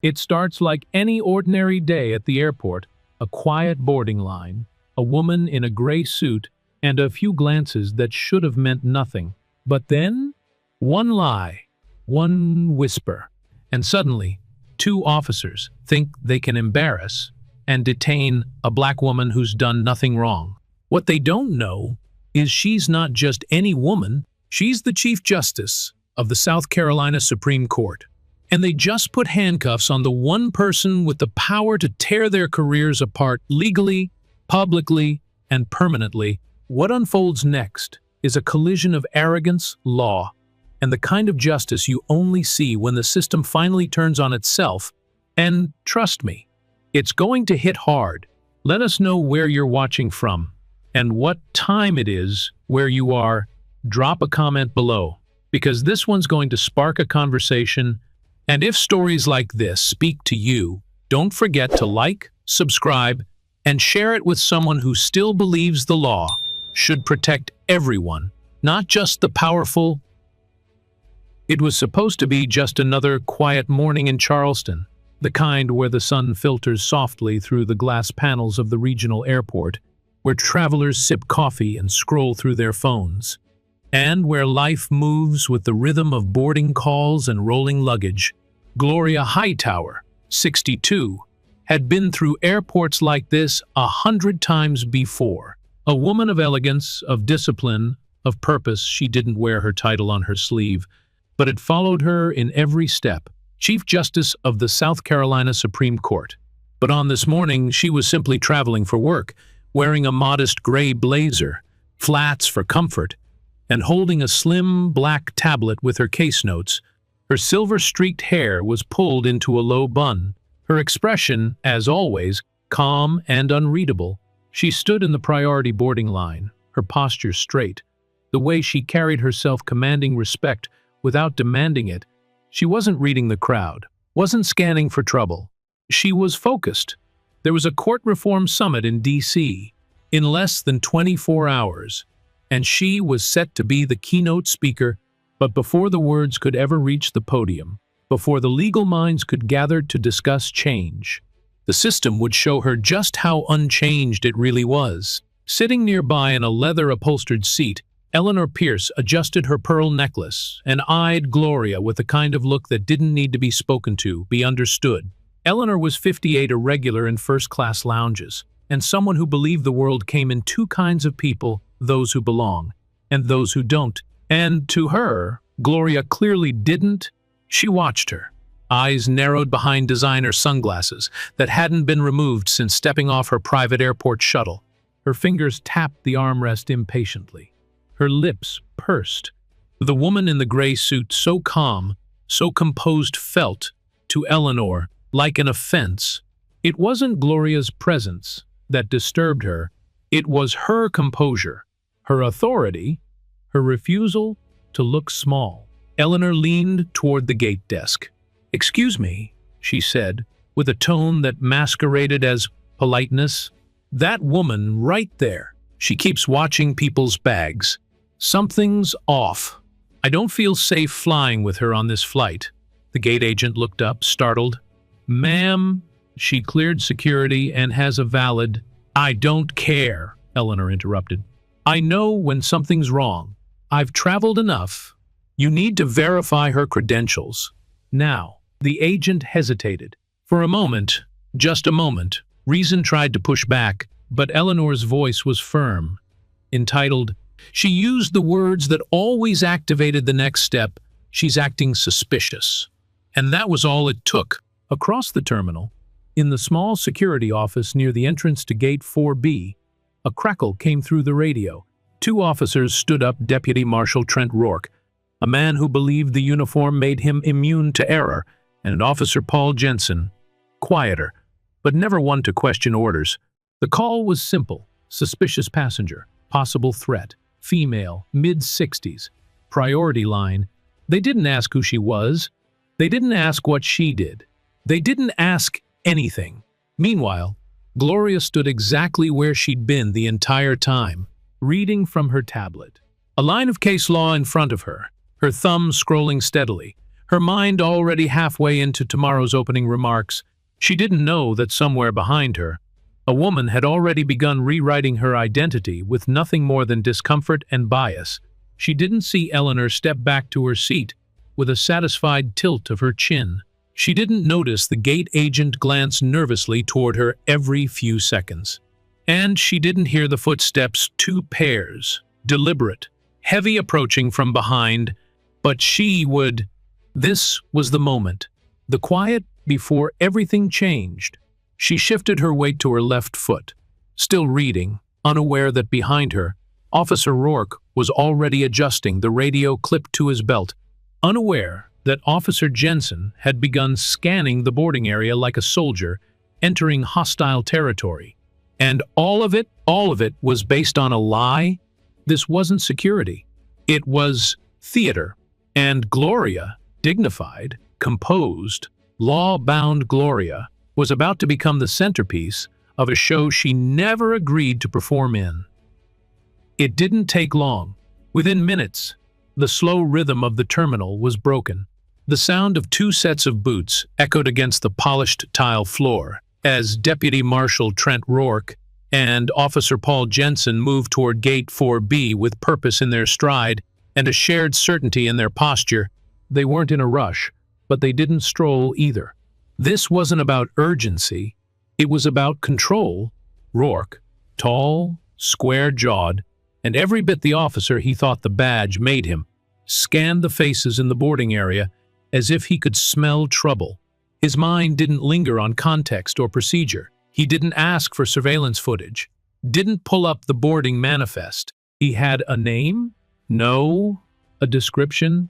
It starts like any ordinary day at the airport, a quiet boarding line, a woman in a gray suit, and a few glances that should have meant nothing. But then, one lie, one whisper, and suddenly, two officers think they can embarrass and detain a black woman who's done nothing wrong. What they don't know is she's not just any woman, she's the Chief Justice of the South Carolina Supreme Court. And they just put handcuffs on the one person with the power to tear their careers apart legally, publicly, and permanently. What unfolds next is a collision of arrogance, law, and the kind of justice you only see when the system finally turns on itself. And trust me, it's going to hit hard. Let us know where you're watching from and what time it is where you are. Drop a comment below, because this one's going to spark a conversation. And if stories like this speak to you, don't forget to like, subscribe, and share it with someone who still believes the law should protect everyone, not just the powerful. It was supposed to be just another quiet morning in Charleston, the kind where the sun filters softly through the glass panels of the regional airport, where travelers sip coffee and scroll through their phones, and where life moves with the rhythm of boarding calls and rolling luggage. Gloria Hightower, 62, had been through airports like this 100 times before. A woman of elegance, of discipline, of purpose. She didn't wear her title on her sleeve, but it followed her in every step. Chief Justice of the South Carolina Supreme Court. But on this morning, she was simply traveling for work, wearing a modest gray blazer, flats for comfort, and holding a slim black tablet with her case notes. Her silver-streaked hair was pulled into a low bun. Her expression, as always, calm and unreadable. She stood in the priority boarding line, her posture straight, the way she carried herself commanding respect without demanding it. She wasn't reading the crowd, wasn't scanning for trouble. She was focused. There was a court reform summit in D.C. in less than 24 hours, and she was set to be the keynote speaker. But before the words could ever reach the podium, before the legal minds could gather to discuss change, the system would show her just how unchanged it really was. Sitting nearby in a leather-upholstered seat, Eleanor Pierce adjusted her pearl necklace and eyed Gloria with the kind of look that didn't need to be spoken to, be understood. Eleanor was 58, a regular in first-class lounges, and someone who believed the world came in two kinds of people, those who belong and those who don't. And to her, Gloria clearly didn't. She watched her, eyes narrowed behind designer sunglasses that hadn't been removed since stepping off her private airport shuttle. Her fingers tapped the armrest impatiently. Her lips pursed. The woman in the gray suit, so calm, so composed, felt, to Eleanor, like an offense. It wasn't Gloria's presence that disturbed her. It was her composure, her authority, her refusal to look small. Eleanor leaned toward the gate desk. "Excuse me," she said, with a tone that masqueraded as politeness. "That woman right there, she keeps watching people's bags. Something's off. I don't feel safe flying with her on this flight." The gate agent looked up, startled. "Ma'am," she cleared security and has a valid— "I don't care," Eleanor interrupted. "I know when something's wrong. I've traveled enough. You need to verify her credentials." Now, the agent hesitated. For a moment, just a moment, reason tried to push back, but Eleanor's voice was firm. Entitled, she used the words that always activated the next step. "She's acting suspicious." And that was all it took. Across the terminal, in the small security office near the entrance to Gate 4B, a crackle came through the radio. Two officers stood up. Deputy Marshal Trent Rourke, a man who believed the uniform made him immune to error, and Officer Paul Jensen, quieter, but never one to question orders. The call was simple: suspicious passenger, possible threat, female, mid-60s, priority line. They didn't ask who she was. They didn't ask what she did. They didn't ask anything. Meanwhile, Gloria stood exactly where she'd been the entire time, reading from her tablet. A line of case law in front of her, her thumb scrolling steadily, Her mind already halfway into tomorrow's opening remarks. She didn't know that somewhere behind her, a woman had already begun rewriting her identity with nothing more than discomfort and bias. She didn't see Eleanor step back to her seat with a satisfied tilt of her chin. She didn't notice the gate agent glance nervously toward her every few seconds. And she didn't hear the footsteps, 2 pairs, deliberate, heavy, approaching from behind. But she would. This was the moment. The quiet before everything changed. She shifted her weight to her left foot, still reading, unaware that behind her, Officer Rourke was already adjusting the radio clipped to his belt, unaware that Officer Jensen had begun scanning the boarding area like a soldier entering hostile territory. And all of it was based on a lie. This wasn't security. It was theater. And Gloria, dignified, composed, law-bound Gloria, was about to become the centerpiece of a show she never agreed to perform in. It didn't take long. Within minutes, the slow rhythm of the terminal was broken. The sound of 2 sets of boots echoed against the polished tile floor as Deputy Marshal Trent Rourke and Officer Paul Jensen moved toward Gate 4B with purpose in their stride and a shared certainty in their posture. They weren't in a rush, but they didn't stroll either. This wasn't about urgency, it was about control. Rourke, tall, square-jawed, and every bit the officer he thought the badge made him, scanned the faces in the boarding area as if he could smell trouble. His mind didn't linger on context or procedure. He didn't ask for surveillance footage, didn't pull up the boarding manifest. He had a name? No. A description?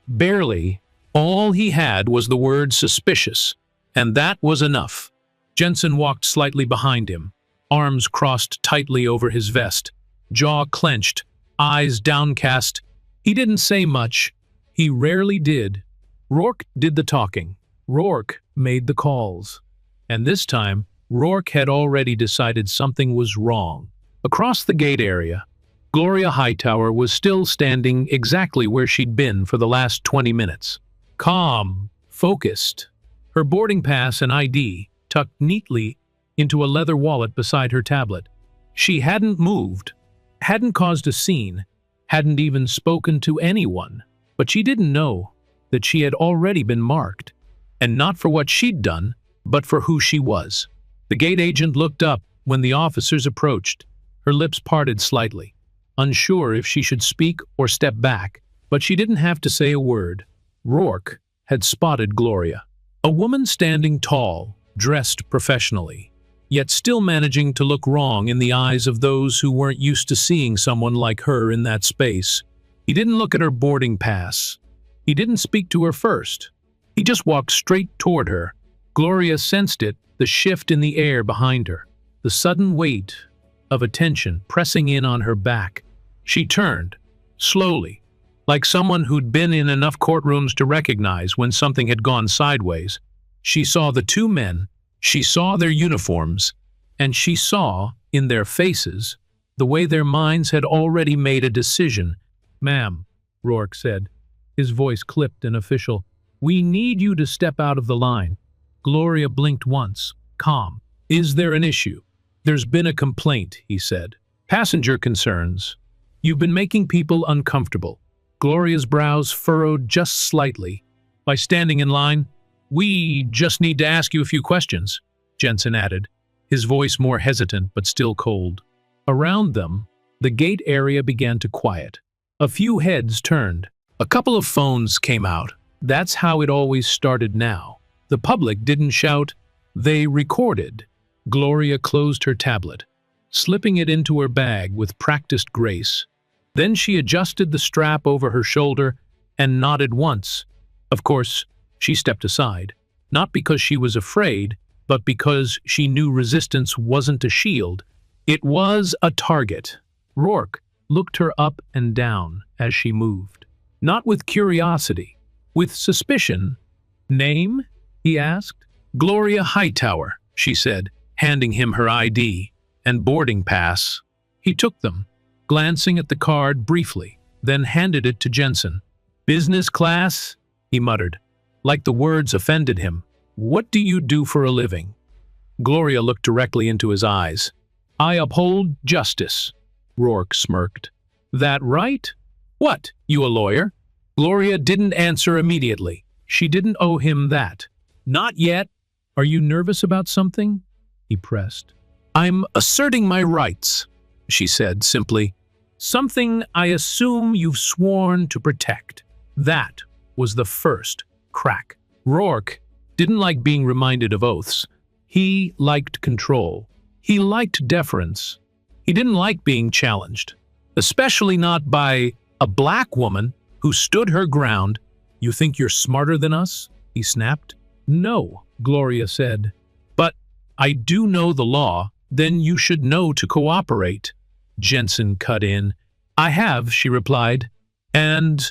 Barely. All he had was the word suspicious, and that was enough. Jensen walked slightly behind him, arms crossed tightly over his vest, jaw clenched, eyes downcast. He didn't say much. He rarely did. Rourke did the talking. Rourke made the calls. And this time, Rourke had already decided something was wrong. Across the gate area, Gloria Hightower was still standing exactly where she'd been for the last 20 minutes. Calm, focused, her boarding pass and ID tucked neatly into a leather wallet beside her tablet. She hadn't moved, hadn't caused a scene, hadn't even spoken to anyone, but she didn't know that she had already been marked, and not for what she'd done, but for who she was. The gate agent looked up when the officers approached, her lips parted slightly, unsure if she should speak or step back, but she didn't have to say a word. Rourke had spotted Gloria, a woman standing tall, dressed professionally, yet still managing to look wrong in the eyes of those who weren't used to seeing someone like her in that space. He didn't look at her boarding pass. He didn't speak to her first. He just walked straight toward her. Gloria sensed it, the shift in the air behind her, the sudden weight of attention pressing in on her back. She turned, slowly, like someone who'd been in enough courtrooms to recognize when something had gone sideways. She saw the 2 men, she saw their uniforms, and she saw, in their faces, the way their minds had already made a decision. "Ma'am," Rourke said, his voice clipped and official, "we need you to step out of the line." Gloria blinked once, calm. "Is there an issue?" "There's been a complaint," he said. "Passenger concerns. You've been making people uncomfortable." Gloria's brows furrowed just slightly. "By standing in line, we just need to ask you a few questions," Jensen added, his voice more hesitant but still cold. Around them, the gate area began to quiet. A few heads turned. A couple of phones came out. That's how it always started now. The public didn't shout, they recorded. Gloria closed her tablet, slipping it into her bag with practiced grace. Then she adjusted the strap over her shoulder and nodded once. Of course, she stepped aside, not because she was afraid, but because she knew resistance wasn't a shield. It was a target. Rourke looked her up and down as she moved. Not with curiosity, with suspicion. "Name?" he asked. "Gloria Hightower," she said, handing him her ID and boarding pass. He took them, glancing at the card briefly, then handed it to Jensen. "Business class?" he muttered, like the words offended him. What do you do for a living? Gloria looked directly into his eyes. I uphold justice. Rourke smirked. That right? What, you a lawyer? Gloria didn't answer immediately. She didn't owe him that. Not yet. Are you nervous about something? He pressed. I'm asserting my rights, she said simply. Something I assume you've sworn to protect. That was the first crack. Rourke didn't like being reminded of oaths. He liked control. He liked deference. He didn't like being challenged, especially not by a black woman who stood her ground. You think you're smarter than us? He snapped. No, Gloria said. But I do know the law. Then you should know to cooperate. Jensen cut in. I have, she replied. And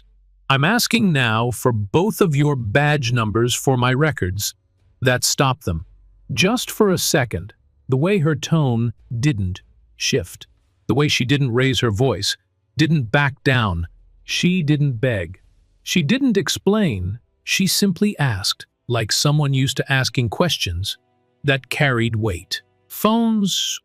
I'm asking now for both of your badge numbers for my records. That stopped them. Just for a second, the way her tone didn't shift, the way she didn't raise her voice, didn't back down. She didn't beg. She didn't explain. She simply asked, like someone used to asking questions that carried weight. Phones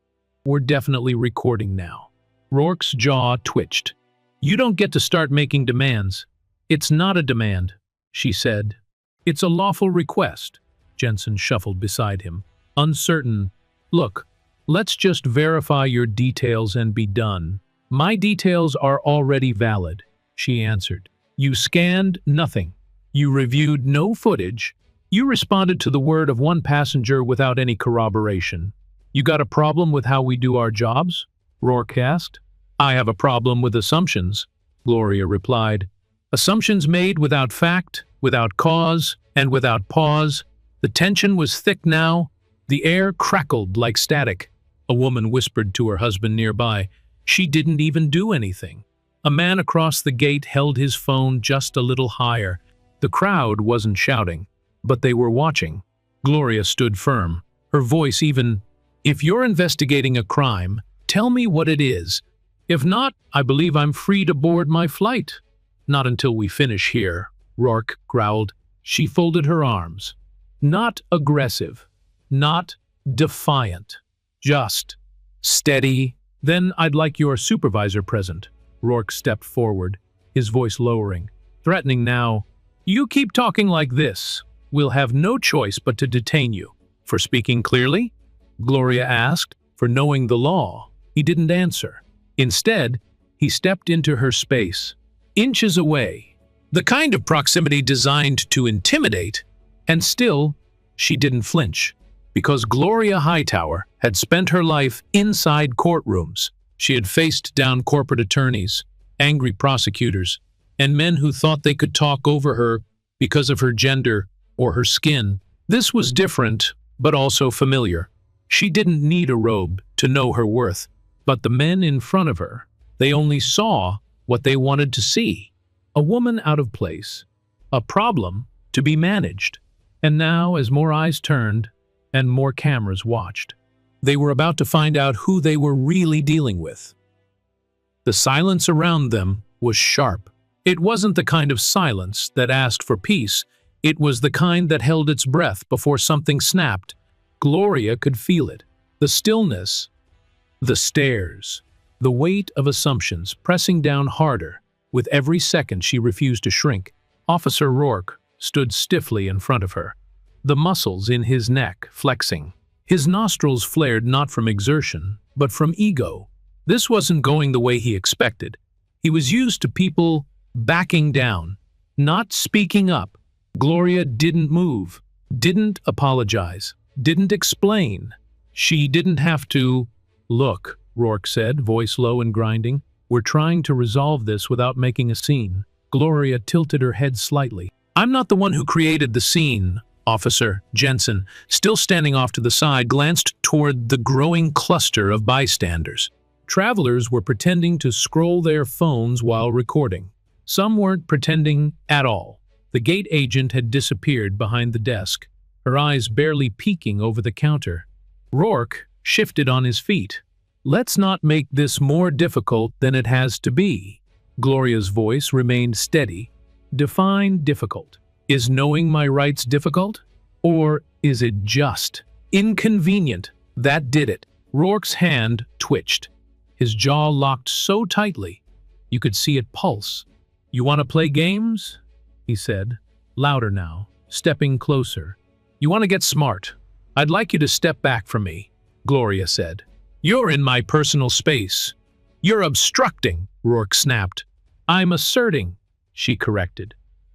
were definitely recording now. Rourke's jaw twitched. You don't get to start making demands. It's not a demand, she said. It's a lawful request. Jensen shuffled beside him, uncertain. Look, let's just verify your details and be done. My details are already valid, she answered. You scanned nothing. You reviewed no footage. You responded to the word of one passenger without any corroboration. You got a problem with how we do our jobs? Rourke asked. I have a problem with assumptions, Gloria replied. Assumptions made without fact, without cause, and without pause. The tension was thick now. The air crackled like static. A woman whispered to her husband nearby. She didn't even do anything. A man across the gate held his phone just a little higher. The crowd wasn't shouting, but they were watching. Gloria stood firm, her voice even, If you're investigating a crime, tell me what it is. If not, I believe I'm free to board my flight. Not until we finish here, Rourke growled. She folded her arms. Not aggressive, not defiant, just steady. Then I'd like your supervisor present. Rourke stepped forward, his voice lowering, threatening now. You keep talking like this. We'll have no choice but to detain you. For speaking clearly? Gloria asked. For knowing the law? He didn't answer. Instead, he stepped into her space, inches away, the kind of proximity designed to intimidate, and still, she didn't flinch, because Gloria Hightower had spent her life inside courtrooms. She had faced down corporate attorneys, angry prosecutors, and men who thought they could talk over her because of her gender or her skin. This was different, but also familiar. She didn't need a robe to know her worth, but the men in front of her, they only saw what they wanted to see. A woman out of place, a problem to be managed. And now, as more eyes turned and more cameras watched, they were about to find out who they were really dealing with. The silence around them was sharp. It wasn't the kind of silence that asked for peace. It was the kind that held its breath before something snapped. Gloria could feel it. The stillness, the stares, the weight of assumptions pressing down harder. With every second she refused to shrink. Officer Rourke stood stiffly in front of her, the muscles in his neck flexing. His nostrils flared not from exertion, but from ego. This wasn't going the way he expected. He was used to people backing down, not speaking up. Gloria didn't move, didn't apologize, didn't explain. She didn't have to. Look, Rourke said, voice low and grinding. We're trying to resolve this without making a scene. Gloria tilted her head slightly. I'm not the one who created the scene, Officer. Jensen, still standing off to the side, glanced toward the growing cluster of bystanders. Travelers were pretending to scroll their phones while recording. Some weren't pretending at all. The gate agent had disappeared behind the desk, her eyes barely peeking over the counter. Rourke shifted on his feet. Let's not make this more difficult than it has to be. Gloria's voice remained steady. Define difficult. Is knowing my rights difficult? Or is it just inconvenient? That did it. Rourke's hand twitched. His jaw locked so tightly, you could see it pulse. You want to play games? He said, louder now, stepping closer. You want to get smart? I'd like you to step back from me, Gloria said. You're in my personal space. You're obstructing, Rourke snapped. I'm asserting, she corrected.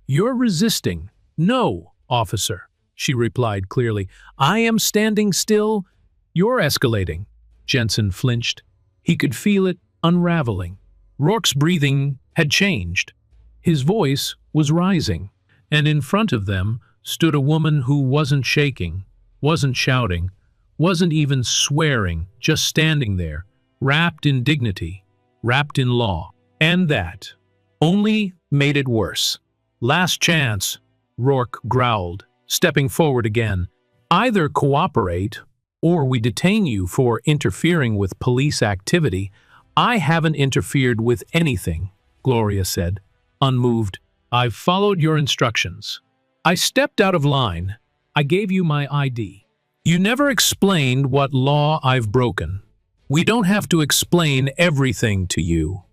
You're resisting. No, officer, she replied clearly. I am standing still. You're escalating. Jensen flinched. He could feel it unraveling. Rourke's breathing had changed. His voice was rising, and in front of them stood a woman who wasn't shaking, wasn't shouting, wasn't even swearing, just standing there, wrapped in dignity, wrapped in law. And that only made it worse. Last chance, Rourke growled, stepping forward again. Either cooperate, or we detain you for interfering with police activity. I haven't interfered with anything, Gloria said, unmoved. I've followed your instructions. I stepped out of line. I gave you my ID. You never explained what law I've broken. We don't have to explain everything to you,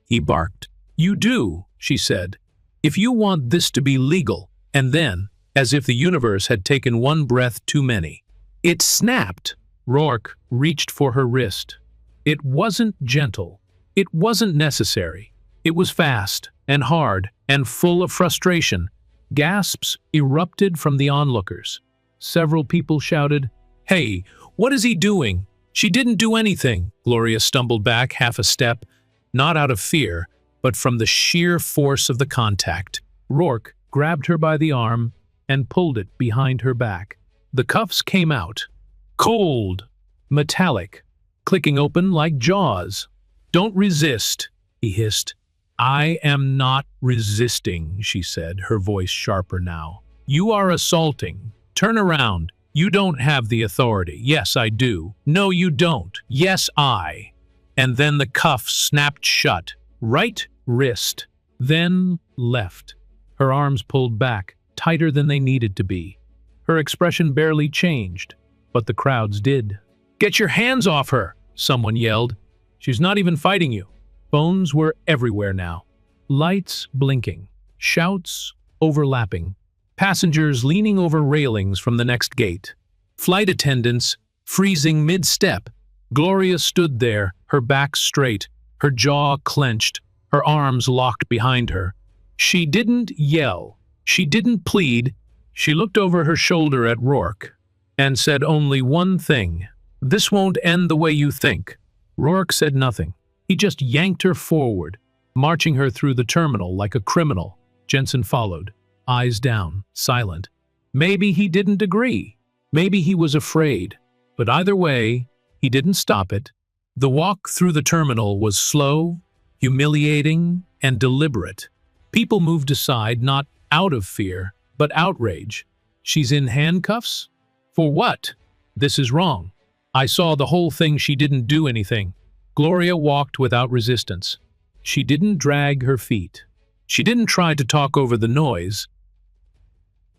he barked. You do, she said, if you want this to be legal. And then, as if the universe had taken one breath too many, it snapped. Rourke reached for her wrist. It wasn't gentle. It wasn't necessary. It was fast and hard and full of frustration. Gasps erupted from the onlookers. Several people shouted, Hey, what is he doing? She didn't do anything. Gloria stumbled back half a step, not out of fear, but from the sheer force of the contact. Rourke grabbed her by the arm and pulled it behind her back. The cuffs came out, cold, metallic, clicking open like jaws. Don't resist, he hissed. I am not resisting, she said, her voice sharper now. You are assaulting. Turn around. You don't have the authority. Yes, I do. No, you don't. Yes, I. And then the cuffs snapped shut. Right wrist, then left. Her arms pulled back, tighter than they needed to be. Her expression barely changed, but the crowds did. Get your hands off her, someone yelled. She's not even fighting you. Phones were everywhere now. Lights blinking, shouts overlapping, passengers leaning over railings from the next gate. Flight attendants freezing mid-step. Gloria stood there, her back straight, her jaw clenched, her arms locked behind her. She didn't yell. She didn't plead. She looked over her shoulder at Rourke and said only one thing. This won't end the way you think. Rourke said nothing. He just yanked her forward, marching her through the terminal like a criminal. Jensen followed, eyes down, silent. Maybe he didn't agree. Maybe he was afraid. But either way, he didn't stop it. The walk through the terminal was slow, humiliating, and deliberate. People moved aside, not out of fear, but outrage. She's in handcuffs? For what? This is wrong. I saw the whole thing. She didn't do anything. Gloria walked without resistance. She didn't drag her feet. She didn't try to talk over the noise.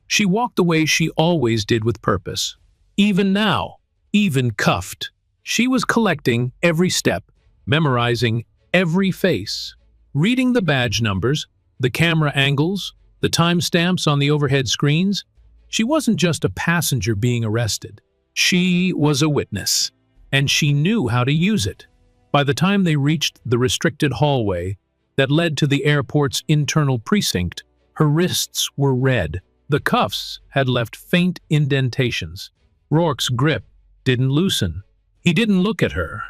She walked the way she always did, with purpose. Even now, even cuffed, she was collecting every step, memorizing every face, reading the badge numbers, the camera angles, the timestamps on the overhead screens. She wasn't just a passenger being arrested. She was a witness, and she knew how to use it. By the time they reached the restricted hallway that led to the airport's internal precinct, her wrists were red. The cuffs had left faint indentations. Rourke's grip didn't loosen. He didn't look at her.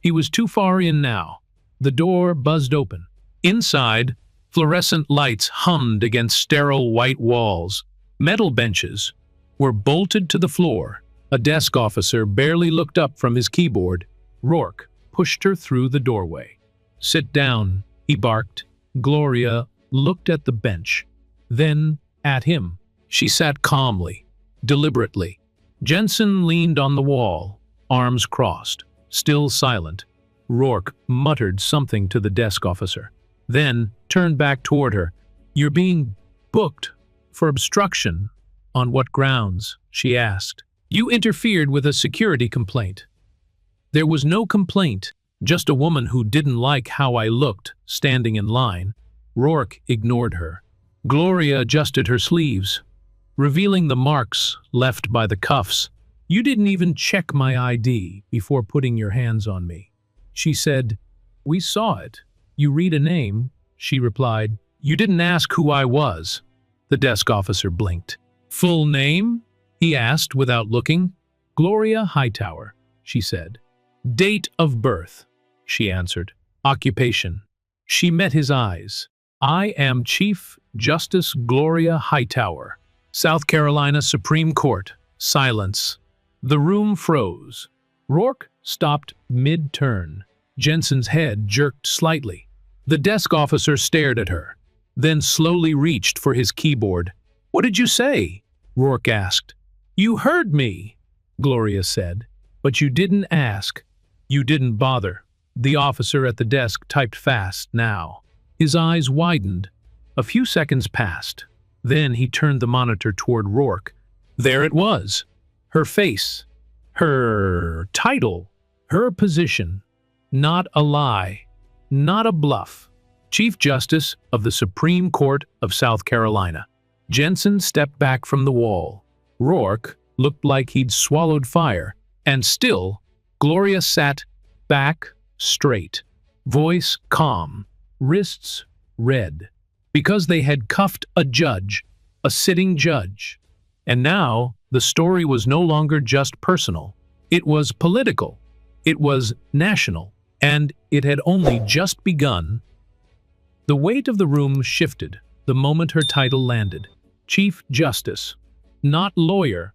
He was too far in now. The door buzzed open. Inside, fluorescent lights hummed against sterile white walls. Metal benches were bolted to the floor. A desk officer barely looked up from his keyboard. Rourke pushed her through the doorway. Sit down, he barked. Gloria looked at the bench, then at him. She sat calmly, deliberately. Jensen leaned on the wall, arms crossed, still silent. Rourke muttered something to the desk officer, then turned back toward her. You're being booked, For obstruction. On what grounds? She asked. You interfered with a security complaint. There was no complaint, just a woman who didn't like how I looked, standing in line. Rourke ignored her. Gloria adjusted her sleeves, revealing the marks left by the cuffs. You didn't even check my ID before putting your hands on me. She said, We saw it. You read a name, she replied. You didn't ask who I was. The desk officer blinked. Full name? He asked without looking. Gloria Hightower, she said. Date of birth, she answered. Occupation. She met his eyes. I am Chief Justice Gloria Hightower. South Carolina Supreme Court. Silence. The room froze. Rourke stopped mid-turn. Jensen's head jerked slightly. The desk officer stared at her, then slowly reached for his keyboard. What did you say? Rourke asked. You heard me, Gloria said. But you didn't ask. You didn't bother. The officer at the desk typed fast now. His eyes widened. A few seconds passed. Then he turned the monitor toward Rourke. There it was. Her face. Her title. Her position. Not a lie. Not a bluff. Chief Justice of the Supreme Court of South Carolina. Jensen stepped back from the wall. Rourke looked like he'd swallowed fire, and still, Gloria sat back straight, voice calm, wrists red, because they had cuffed a judge, a sitting judge. And now, the story was no longer just personal. It was political. It was national. And it had only just begun. The weight of the room shifted the moment her title landed. Chief Justice. Not lawyer.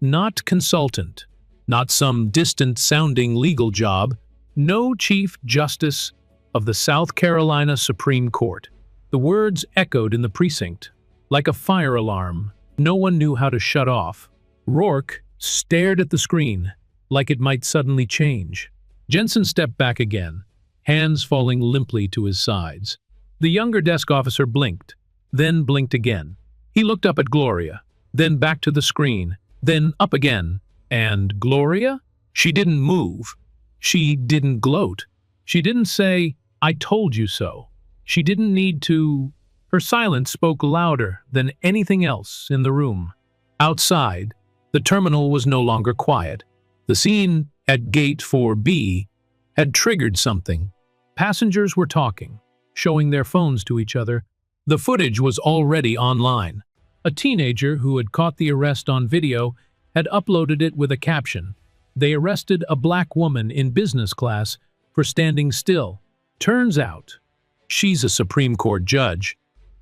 Not consultant. Not some distant-sounding legal job. No Chief Justice of the South Carolina Supreme Court. The words echoed in the precinct, like a fire alarm no one knew how to shut off. Rourke stared at the screen, like it might suddenly change. Jensen stepped back again, hands falling limply to his sides. The younger desk officer blinked, then blinked again. He looked up at Gloria, then back to the screen, then up again. And Gloria? She didn't move. She didn't gloat. She didn't say, I told you so. She didn't need to. Her silence spoke louder than anything else in the room. Outside, the terminal was no longer quiet. The scene at Gate 4B had triggered something. Passengers were talking, showing their phones to each other. The footage was already online. A teenager who had caught the arrest on video had uploaded it with a caption. They arrested a black woman in business class for standing still. Turns out, she's a Supreme Court judge.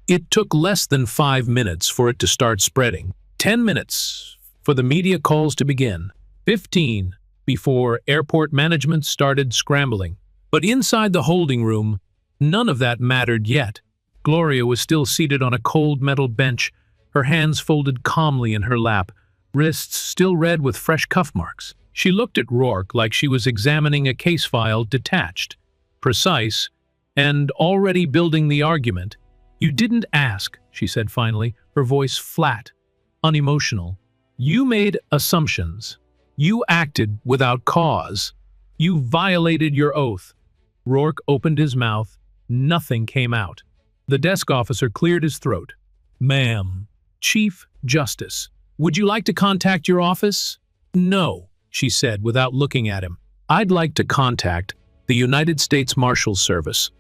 It took less than 5 minutes for it to start spreading. 10 minutes for the media calls to begin. 15 before airport management started scrambling. But inside the holding room, none of that mattered yet. Gloria was still seated on a cold metal bench, her hands folded calmly in her lap, wrists still red with fresh cuff marks. She looked at Rourke like she was examining a case file, detached, precise, and already building the argument. You didn't ask, she said finally, her voice flat, unemotional. You made assumptions. You acted without cause. You violated your oath. Rourke opened his mouth. Nothing came out. The desk officer cleared his throat. Ma'am, Chief Justice, would you like to contact your office? No, she said without looking at him. I'd like to contact the United States Marshals Service,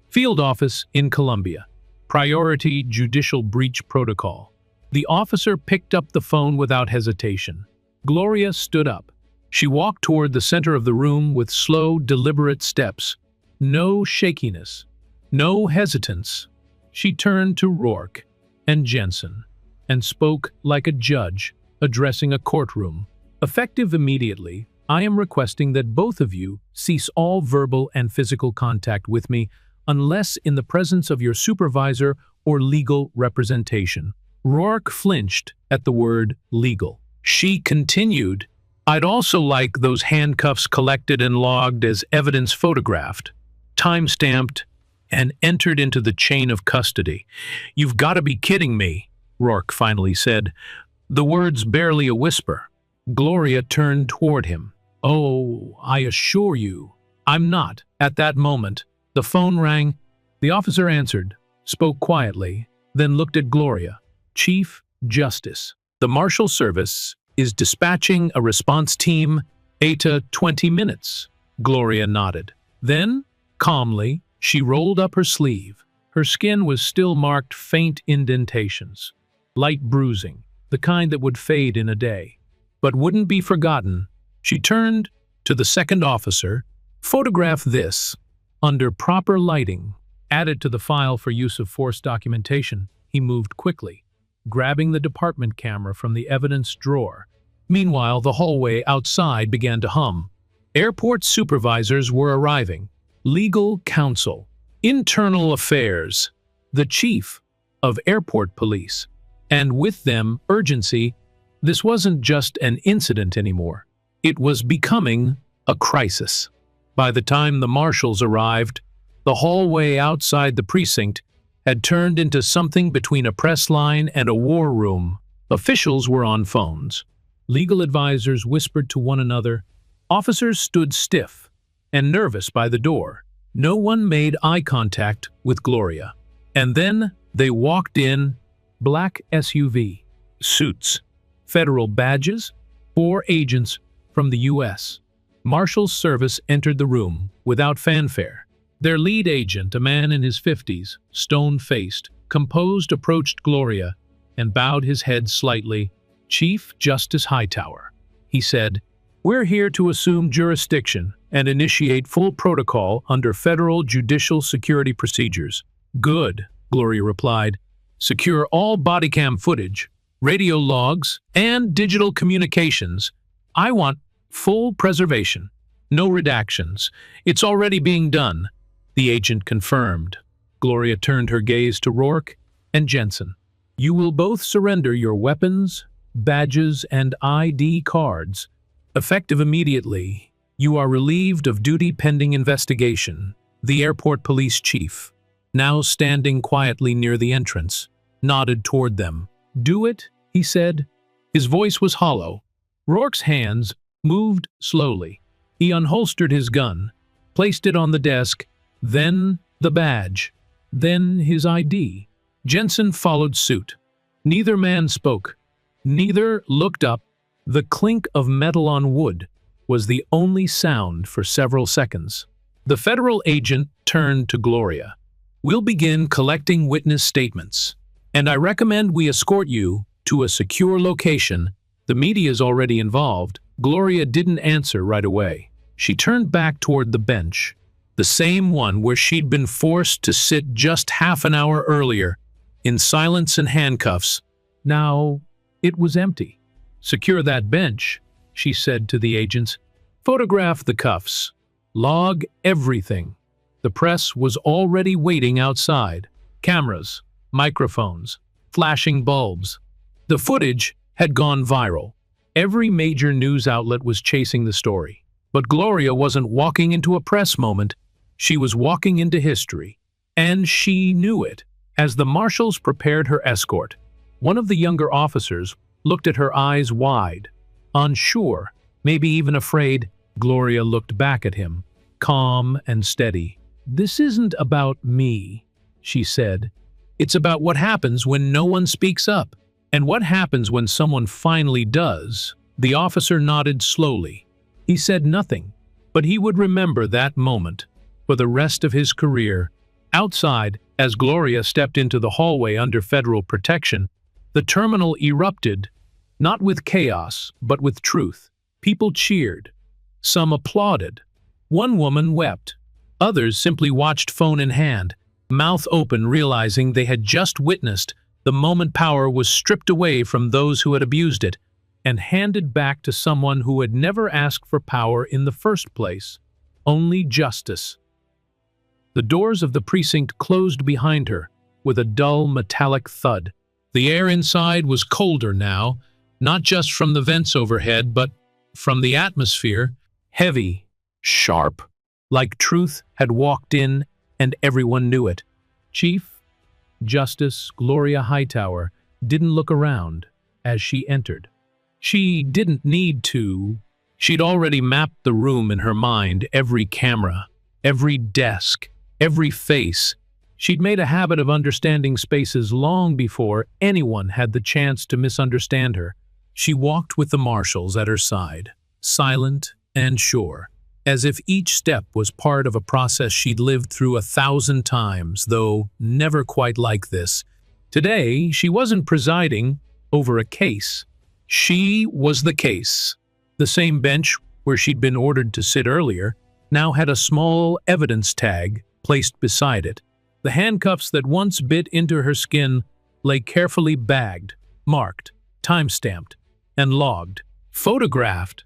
Field Office in Columbia. Priority Judicial Breach Protocol. The officer picked up the phone without hesitation. Gloria stood up. She walked toward the center of the room with slow, deliberate steps. No shakiness. No hesitance. She turned to Rourke and Jensen and spoke like a judge addressing a courtroom. Effective immediately, I am requesting that both of you cease all verbal and physical contact with me unless in the presence of your supervisor or legal representation. Rourke flinched at the word legal. She continued, I'd also like those handcuffs collected and logged as evidence photographed, time-stamped, and entered into the chain of custody. You've got to be kidding me. Rourke finally said, the words barely a whisper. Gloria turned toward him. Oh, I assure you, I'm not. At that moment, the phone rang. The officer answered, spoke quietly, then looked at Gloria. Chief Justice, the Marshal Service is dispatching a response team 8 to 20 minutes. Gloria nodded. Then, calmly, she rolled up her sleeve. Her skin was still marked faint indentations, light bruising, the kind that would fade in a day, but wouldn't be forgotten. She turned to the second officer. Photograph this. Under proper lighting, added to the file for use of force documentation, he moved quickly, grabbing the department camera from the evidence drawer. Meanwhile, the hallway outside began to hum. Airport supervisors were arriving. Legal counsel, internal affairs, the chief of airport police, and with them urgency. This wasn't just an incident anymore. It was becoming a crisis. By the time the marshals arrived, the hallway outside the precinct had turned into something between a press line and a war room. Officials were on phones. Legal advisors whispered to one another. Officers stood stiff and nervous by the door. No one made eye contact with Gloria. And then they walked in. Black SUV, suits, federal badges, 4 agents from the U.S. Marshal's Service entered the room without fanfare. Their lead agent, a man in his 50s, stone-faced, composed, approached Gloria and bowed his head slightly. Chief Justice Hightower, he said, we're here to assume jurisdiction and initiate full protocol under federal judicial security procedures. Good, Gloria replied. Secure all body cam footage, radio logs, and digital communications. I want full preservation. No redactions. It's already being done. The agent confirmed. Gloria turned her gaze to Rourke and Jensen. You will both surrender your weapons, badges, and ID cards. Effective immediately, you are relieved of duty pending investigation. The airport police chief, now standing quietly near the entrance, nodded toward them. Do it, he said. His voice was hollow. Rourke's hands moved slowly. He unholstered his gun, placed it on the desk, then the badge, then his ID. Jensen followed suit. Neither man spoke. Neither looked up. The clink of metal on wood was the only sound for several seconds. The federal agent turned to Gloria. We'll begin collecting witness statements, and I recommend we escort you to a secure location. The media is already involved. Gloria didn't answer right away. She turned back toward the bench, the same one where she'd been forced to sit just half an hour earlier, in silence and handcuffs. Now, it was empty. Secure that bench, she said to the agents. Photograph the cuffs. Log everything. The press was already waiting outside. Cameras, microphones, flashing bulbs. The footage had gone viral. Every major news outlet was chasing the story. But Gloria wasn't walking into a press moment. She was walking into history. And she knew it. As the marshals prepared her escort, one of the younger officers looked at her, eyes wide. Unsure, maybe even afraid, Gloria looked back at him, calm and steady. This isn't about me, she said. It's about what happens when no one speaks up. And what happens when someone finally does. The officer nodded slowly. He said nothing, but he would remember that moment for the rest of his career. Outside, as Gloria stepped into the hallway under federal protection, the terminal erupted, not with chaos, but with truth. People cheered. Some applauded. One woman wept. Others simply watched, phone in hand, mouth open, realizing they had just witnessed the moment power was stripped away from those who had abused it and handed back to someone who had never asked for power in the first place. Only justice. The doors of the precinct closed behind her with a dull metallic thud. The air inside was colder now, not just from the vents overhead, but from the atmosphere, heavy, sharp, like truth had walked in and everyone knew it. Chief Justice Gloria Hightower didn't look around as she entered. She didn't need to. She'd already mapped the room in her mind, every camera, every desk, every face. She'd made a habit of understanding spaces long before anyone had the chance to misunderstand her. She walked with the marshals at her side, silent and sure, as if each step was part of a process she'd lived through 1,000 times, though never quite like this. Today, she wasn't presiding over a case. She was the case. The same bench where she'd been ordered to sit earlier now had a small evidence tag placed beside it. The handcuffs that once bit into her skin lay carefully bagged, marked, time-stamped, and logged, photographed,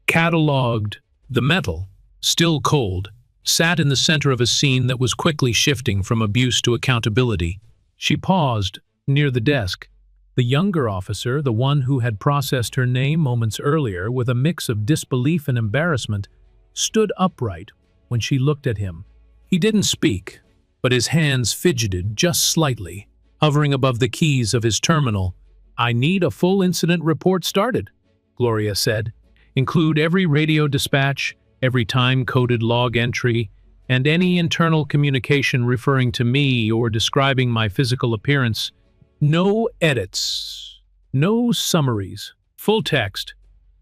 catalogued. The metal, still cold, sat in the center of a scene that was quickly shifting from abuse to accountability. She paused near the desk. The younger officer, the one who had processed her name moments earlier with a mix of disbelief and embarrassment, stood upright when she looked at him. He didn't speak, but his hands fidgeted just slightly, hovering above the keys of his terminal. "I need a full incident report started," Gloria said. "Include every radio dispatch, every time-coded log entry, and any internal communication referring to me or describing my physical appearance. No edits, no summaries, full text."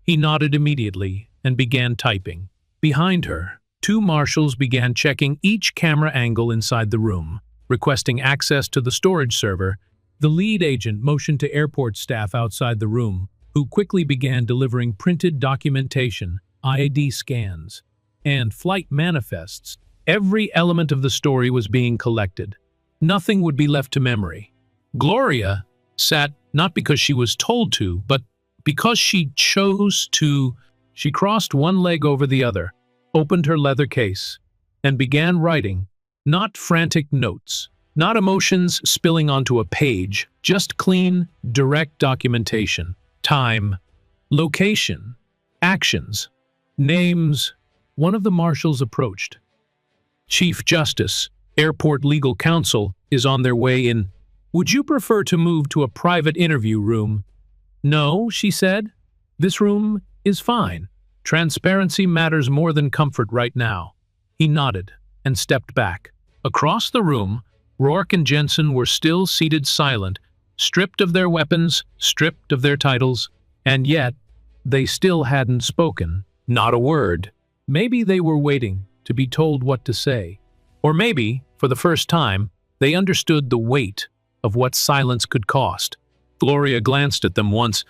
He nodded immediately and began typing. Behind her, 2 marshals began checking each camera angle inside the room, requesting access to the storage server. The lead agent motioned to airport staff outside the room, who quickly began delivering printed documentation, ID scans, and flight manifests. Every element of the story was being collected. Nothing would be left to memory. Gloria sat not because she was told to, but because she chose to. She crossed one leg over the other, opened her leather case, and began writing, not frantic notes, not emotions spilling onto a page, just clean, direct documentation. Time, location, actions, names. One of the marshals approached. "Chief Justice, Airport Legal Counsel is on their way in. Would you prefer to move to a private interview room?" "No," she said. "This room is fine. Transparency matters more than comfort right now." He nodded and stepped back. Across the room, Rourke and Jensen were still seated silent, stripped of their weapons, stripped of their titles, and yet they still hadn't spoken. Not a word. Maybe they were waiting to be told what to say. Or maybe, for the first time, they understood the weight of what silence could cost. Gloria glanced at them once,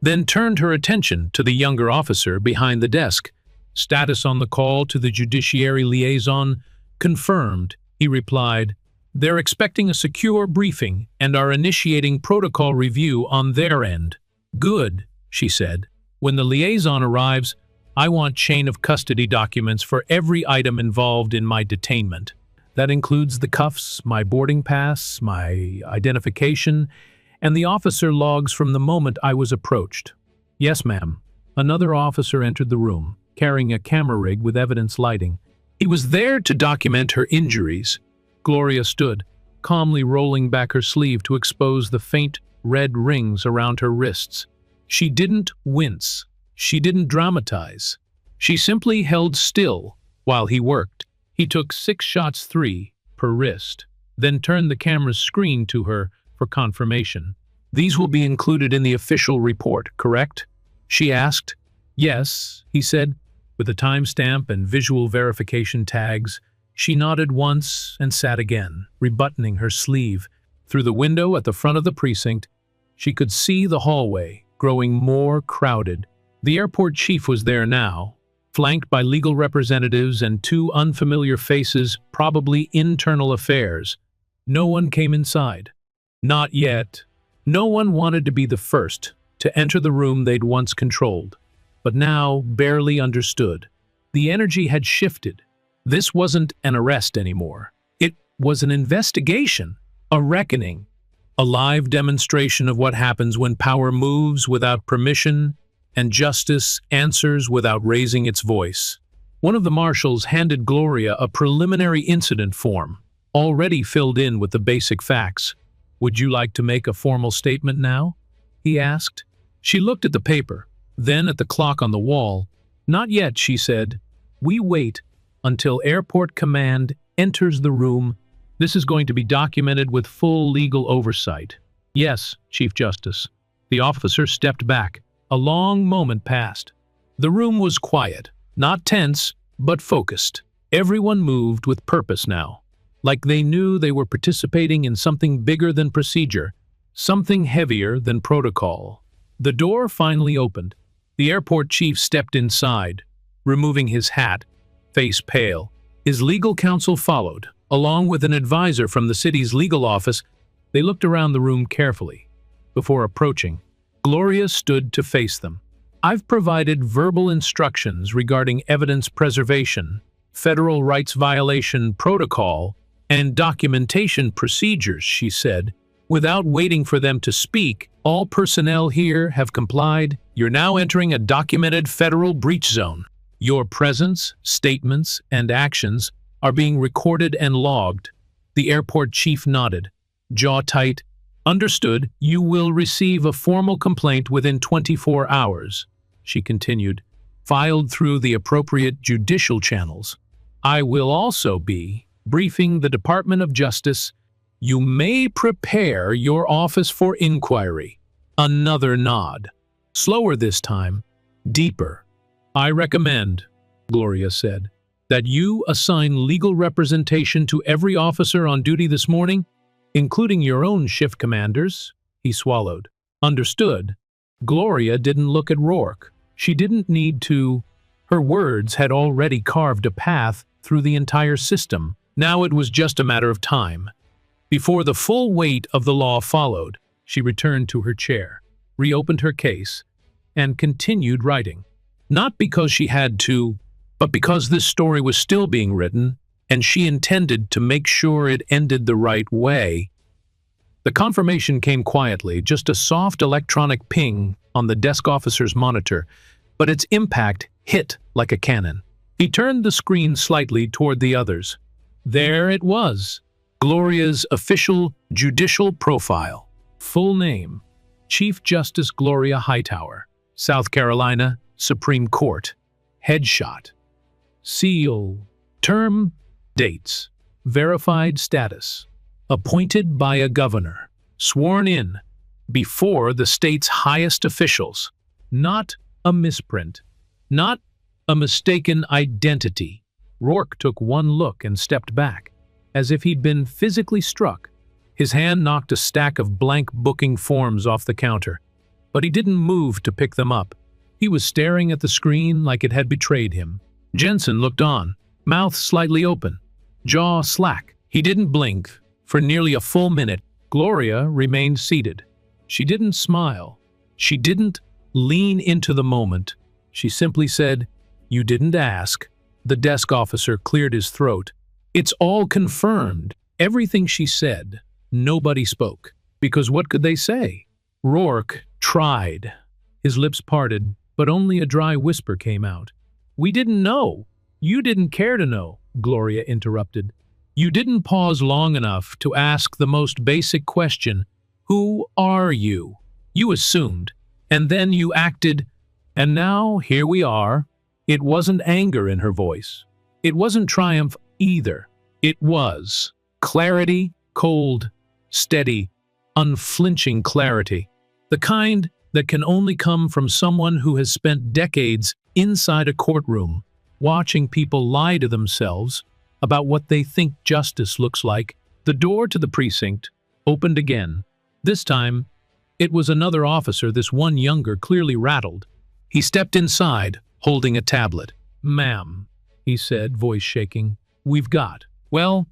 then turned her attention to the younger officer behind the desk. "Status on the call to the Judiciary Liaison confirmed," he replied. "They're expecting a secure briefing and are initiating protocol review on their end." "Good," she said. "When the liaison arrives, I want chain of custody documents for every item involved in my detainment. That includes the cuffs, my boarding pass, my identification, and the officer logs from the moment I was approached." "Yes, ma'am." Another officer entered the room, carrying a camera rig with evidence lighting. He was there to document her injuries. Gloria stood, calmly rolling back her sleeve to expose the faint red rings around her wrists. She didn't wince. She didn't dramatize. She simply held still while he worked. He took 6 shots, 3 per wrist, then turned the camera's screen to her for confirmation. "These will be included in the official report, correct?" she asked. "Yes," he said, with a timestamp and visual verification tags. She nodded once and sat again, rebuttoning her sleeve. Through the window at the front of the precinct, she could see the hallway growing more crowded. The airport chief was there now, flanked by legal representatives and 2 unfamiliar faces, probably internal affairs. No one came inside. Not yet. No one wanted to be the first to enter the room they'd once controlled, but now barely understood. The energy had shifted. This wasn't an arrest anymore. It was an investigation, a reckoning, a live demonstration of what happens when power moves without permission and justice answers without raising its voice. One of the marshals handed Gloria a preliminary incident form, already filled in with the basic facts. Would you like to make a formal statement now? He asked. She looked at the paper, then at the clock on the wall. Not yet, she said. We wait until airport command enters the room. This is going to be documented with full legal oversight. Yes, Chief Justice. The officer stepped back. A long moment passed. The room was quiet, not tense, but focused. Everyone moved with purpose now, like they knew they were participating in something bigger than procedure, something heavier than protocol. The door finally opened. The airport chief stepped inside, removing his hat, face pale. His legal counsel followed, along with an advisor from the city's legal office. They looked around the room carefully. Before approaching, Gloria stood to face them. I've provided verbal instructions regarding evidence preservation, federal rights violation protocol, and documentation procedures, she said. Without waiting for them to speak, all personnel here have complied. You're now entering a documented federal breach zone. Your presence, statements, and actions are being recorded and logged. The airport chief nodded, jaw tight. Understood. You will receive a formal complaint within 24 hours, she continued, filed through the appropriate judicial channels. I will also be briefing the Department of Justice. You may prepare your office for inquiry. Another nod. Slower this time, deeper. I recommend, Gloria said, that you assign legal representation to every officer on duty this morning, including your own shift commanders. He swallowed. Understood. Gloria didn't look at Rourke. She didn't need to. Her words had already carved a path through the entire system. Now it was just a matter of time. Before the full weight of the law followed, she returned to her chair, reopened her case, and continued writing. Not because she had to, but because this story was still being written, and she intended to make sure it ended the right way. The confirmation came quietly, just a soft electronic ping on the desk officer's monitor, but its impact hit like a cannon. He turned the screen slightly toward the others. There it was, Gloria's official judicial profile. Full name, Chief Justice Gloria Hightower, South Carolina Supreme Court. Headshot. Seal. Term. Dates. Verified status. Appointed by a governor. Sworn in. Before the state's highest officials. Not a misprint. Not a mistaken identity. Rourke took one look and stepped back, as if he'd been physically struck. His hand knocked a stack of blank booking forms off the counter, but he didn't move to pick them up. He was staring at the screen like it had betrayed him. Jensen looked on, mouth slightly open, jaw slack. He didn't blink. For nearly a full minute, Gloria remained seated. She didn't smile. She didn't lean into the moment. She simply said, "You didn't ask." The desk officer cleared his throat. It's all confirmed. Everything she said. Nobody spoke. Because what could they say? Rourke tried. His lips parted, but only a dry whisper came out. We didn't know. You didn't care to know, Gloria interrupted. You didn't pause long enough to ask the most basic question. Who are you? You assumed, and then you acted, and now here we are. It wasn't anger in her voice. It wasn't triumph either. It was clarity, cold, steady, unflinching clarity. The kind that can only come from someone who has spent decades inside a courtroom, watching people lie to themselves about what they think justice looks like. The door to the precinct opened again. This time, it was another officer, this one younger, clearly rattled. He stepped inside, holding a tablet. Ma'am, he said, voice shaking, we've got. Well,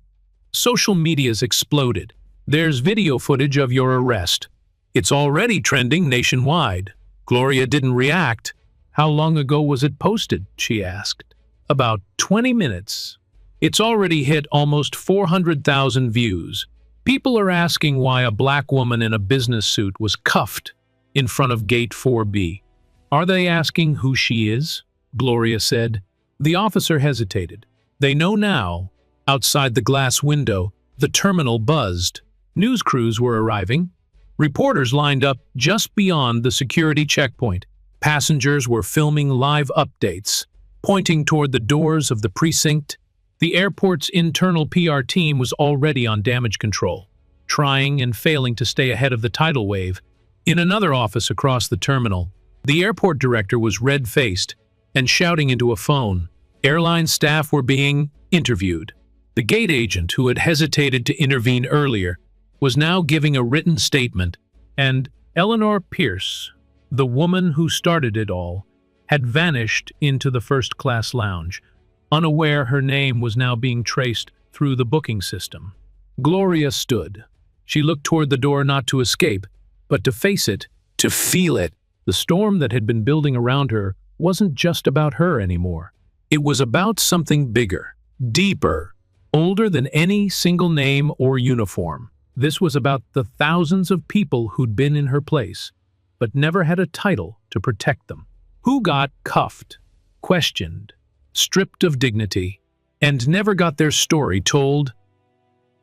social media's exploded. There's video footage of your arrest. It's already trending nationwide. Gloria didn't react. How long ago was it posted? She asked. About 20 minutes. It's already hit almost 400,000 views. People are asking why a black woman in a business suit was cuffed in front of Gate 4B. Are they asking who she is? Gloria said. The officer hesitated. They know now. Outside the glass window, the terminal buzzed. News crews were arriving. Reporters lined up just beyond the security checkpoint. Passengers were filming live updates, pointing toward the doors of the precinct. The airport's internal PR team was already on damage control, trying and failing to stay ahead of the tidal wave. In another office across the terminal, the airport director was red-faced and shouting into a phone. Airline staff were being interviewed. The gate agent, who had hesitated to intervene earlier, was now giving a written statement, and Eleanor Pierce, the woman who started it all, had vanished into the first-class lounge, unaware her name was now being traced through the booking system. Gloria stood. She looked toward the door not to escape, but to face it, to feel it. The storm that had been building around her wasn't just about her anymore. It was about something bigger, deeper, older than any single name or uniform. This was about the thousands of people who'd been in her place, but never had a title to protect them. Who got cuffed, questioned, stripped of dignity, and never got their story told?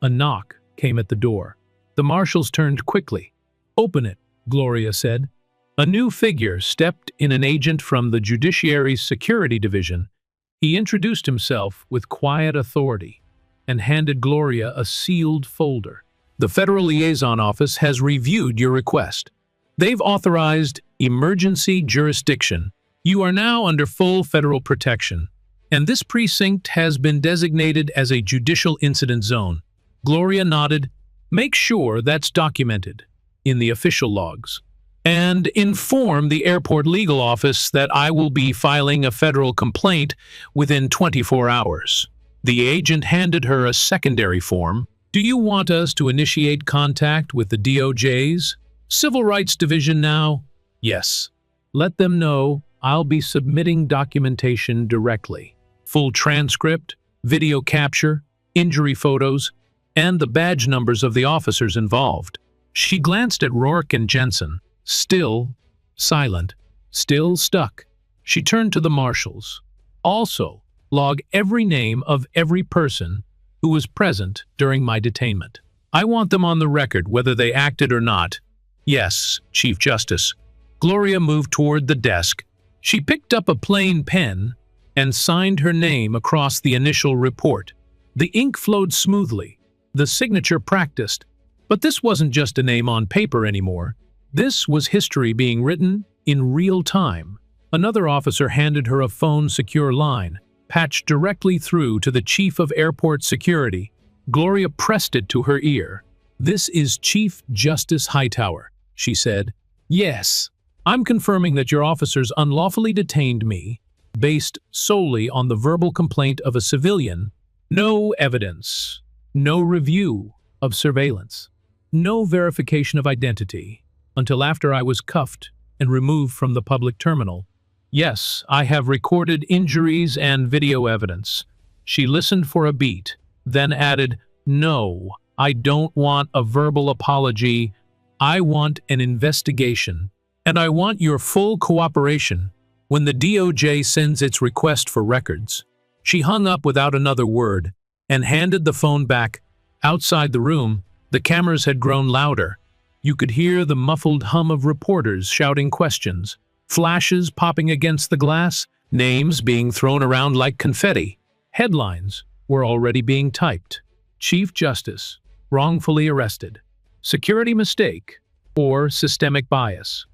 A knock came at the door. The marshals turned quickly. "Open it," Gloria said. A new figure stepped in, an agent from the Judiciary's Security Division. He introduced himself with quiet authority and handed Gloria a sealed folder. "The Federal Liaison Office has reviewed your request. They've authorized emergency jurisdiction. You are now under full federal protection, and this precinct has been designated as a judicial incident zone." Gloria nodded. "Make sure that's documented in the official logs. And inform the airport legal office that I will be filing a federal complaint within 24 hours. The agent handed her a secondary form. "Do you want us to initiate contact with the DOJ's Civil Rights Division now?" "Yes. Let them know I'll be submitting documentation directly. Full transcript, video capture, injury photos, and the badge numbers of the officers involved." She glanced at Rourke and Jensen, still silent, still stuck. She turned to the marshals. "Also, log every name of every person who was present during my detainment. I want them on the record whether they acted or not." "Yes, Chief Justice." Gloria moved toward the desk. She picked up a plain pen and signed her name across the initial report. The ink flowed smoothly, the signature practiced, but this wasn't just a name on paper anymore. This was history being written in real time. Another officer handed her a phone-secure line, patched directly through to the Chief of Airport Security. Gloria pressed it to her ear. "This is Chief Justice Hightower," she said. "Yes, I'm confirming that your officers unlawfully detained me, based solely on the verbal complaint of a civilian. No evidence, no review of surveillance, no verification of identity, until after I was cuffed and removed from the public terminal. Yes, I have recorded injuries and video evidence." She listened for a beat, then added, "No, I don't want a verbal apology. I want an investigation, and I want your full cooperation when the DOJ sends its request for records." She hung up without another word and handed the phone back. Outside the room, the cameras had grown louder. You could hear the muffled hum of reporters shouting questions, flashes popping against the glass, names being thrown around like confetti. Headlines were already being typed. Chief Justice, wrongfully arrested. Security mistake or systemic bias.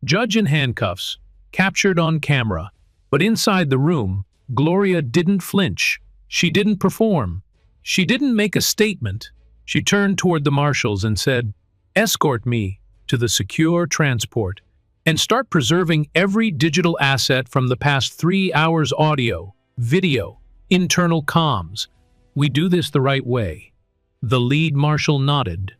Judge in handcuffs, captured on camera. But inside the room, Gloria didn't flinch. She didn't perform. She didn't make a statement. She turned toward the marshals and said, "Escort me to the secure transport and start preserving every digital asset from the past 3 hours: audio, video, internal comms. We do this the right way." The lead marshal nodded.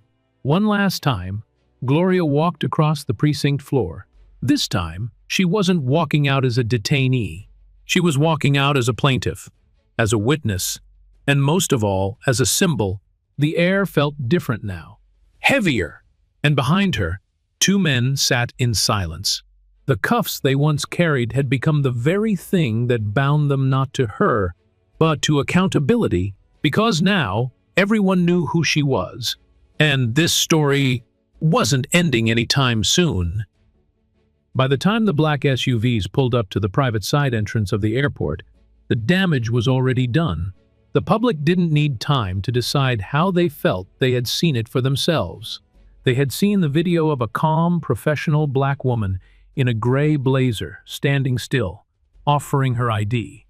One last time, Gloria walked across the precinct floor. This time, she wasn't walking out as a detainee. She was walking out as a plaintiff, as a witness, and most of all, as a symbol. The air felt different now, heavier, and behind her, 2 men sat in silence. The cuffs they once carried had become the very thing that bound them not to her, but to accountability, because now everyone knew who she was, And this story wasn't ending anytime soon. By the time the black SUVs pulled up to the private side entrance of the airport, the damage was already done. The public didn't need time to decide how they felt. They had seen it for themselves. They had seen the video of a calm, professional black woman in a gray blazer, standing still, offering her ID,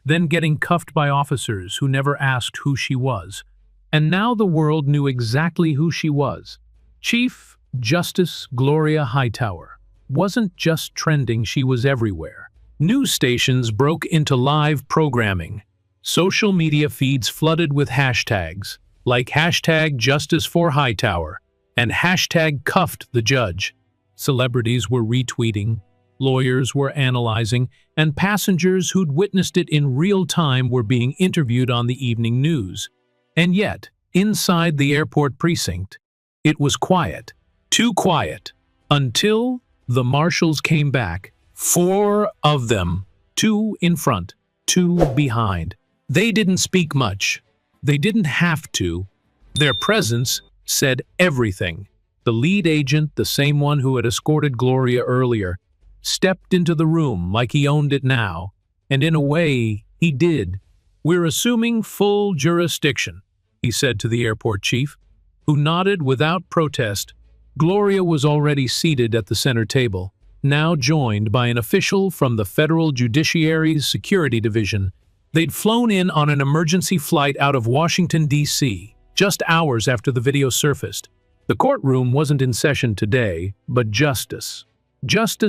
then getting cuffed by officers who never asked who she was. And now the world knew exactly who she was. Chief Justice Gloria Hightower wasn't just trending, she was everywhere. News stations broke into live programming. Social media feeds flooded with hashtags, like hashtag Justice for Hightower and hashtag Cuffed the Judge. Celebrities were retweeting, lawyers were analyzing, and passengers who'd witnessed it in real time were being interviewed on the evening news. And yet, inside the airport precinct, it was quiet, too quiet, until the marshals came back. 4 of them, 2 in front, 2 behind. They didn't speak much. They didn't have to. Their presence said everything. The lead agent, the same one who had escorted Gloria earlier, stepped into the room like he owned it now. And in a way, he did. "We're assuming full jurisdiction," he said to the airport chief, who nodded without protest. Gloria was already seated at the center table, now joined by an official from the Federal Judiciary's Security Division. They'd flown in on an emergency flight out of Washington, D.C., just hours after the video surfaced. The courtroom wasn't in session today, but Justice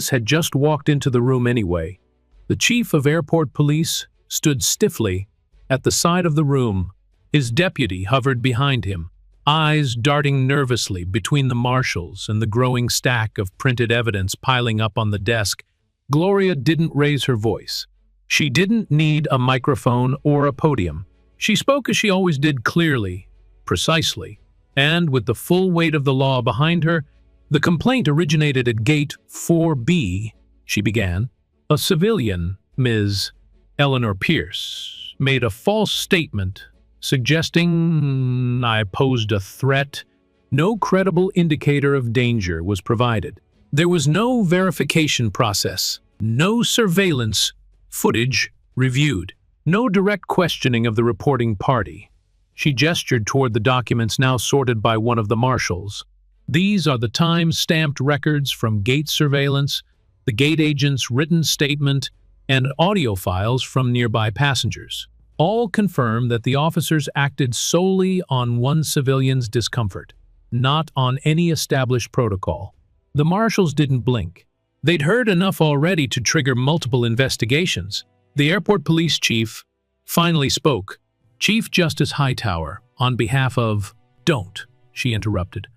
had just walked into the room anyway. The chief of airport police stood stiffly at the side of the room. His deputy hovered behind him, eyes darting nervously between the marshals and the growing stack of printed evidence piling up on the desk. Gloria didn't raise her voice. She didn't need a microphone or a podium. She spoke as she always did, clearly, precisely, and with the full weight of the law behind her. "The complaint originated at Gate 4B, she began. "A civilian, Ms. Eleanor Pierce, made a false statement suggesting I posed a threat. No credible indicator of danger was provided. There was no verification process, no surveillance footage reviewed, no direct questioning of the reporting party." She gestured toward the documents now sorted by one of the marshals. "These are the time-stamped records from gate surveillance, the gate agent's written statement, and audio files from nearby passengers. All confirm that the officers acted solely on one civilian's discomfort, not on any established protocol." The marshals didn't blink. They'd heard enough already to trigger multiple investigations. The airport police chief finally spoke. "Chief Justice Hightower, on behalf of—" "Don't," she interrupted,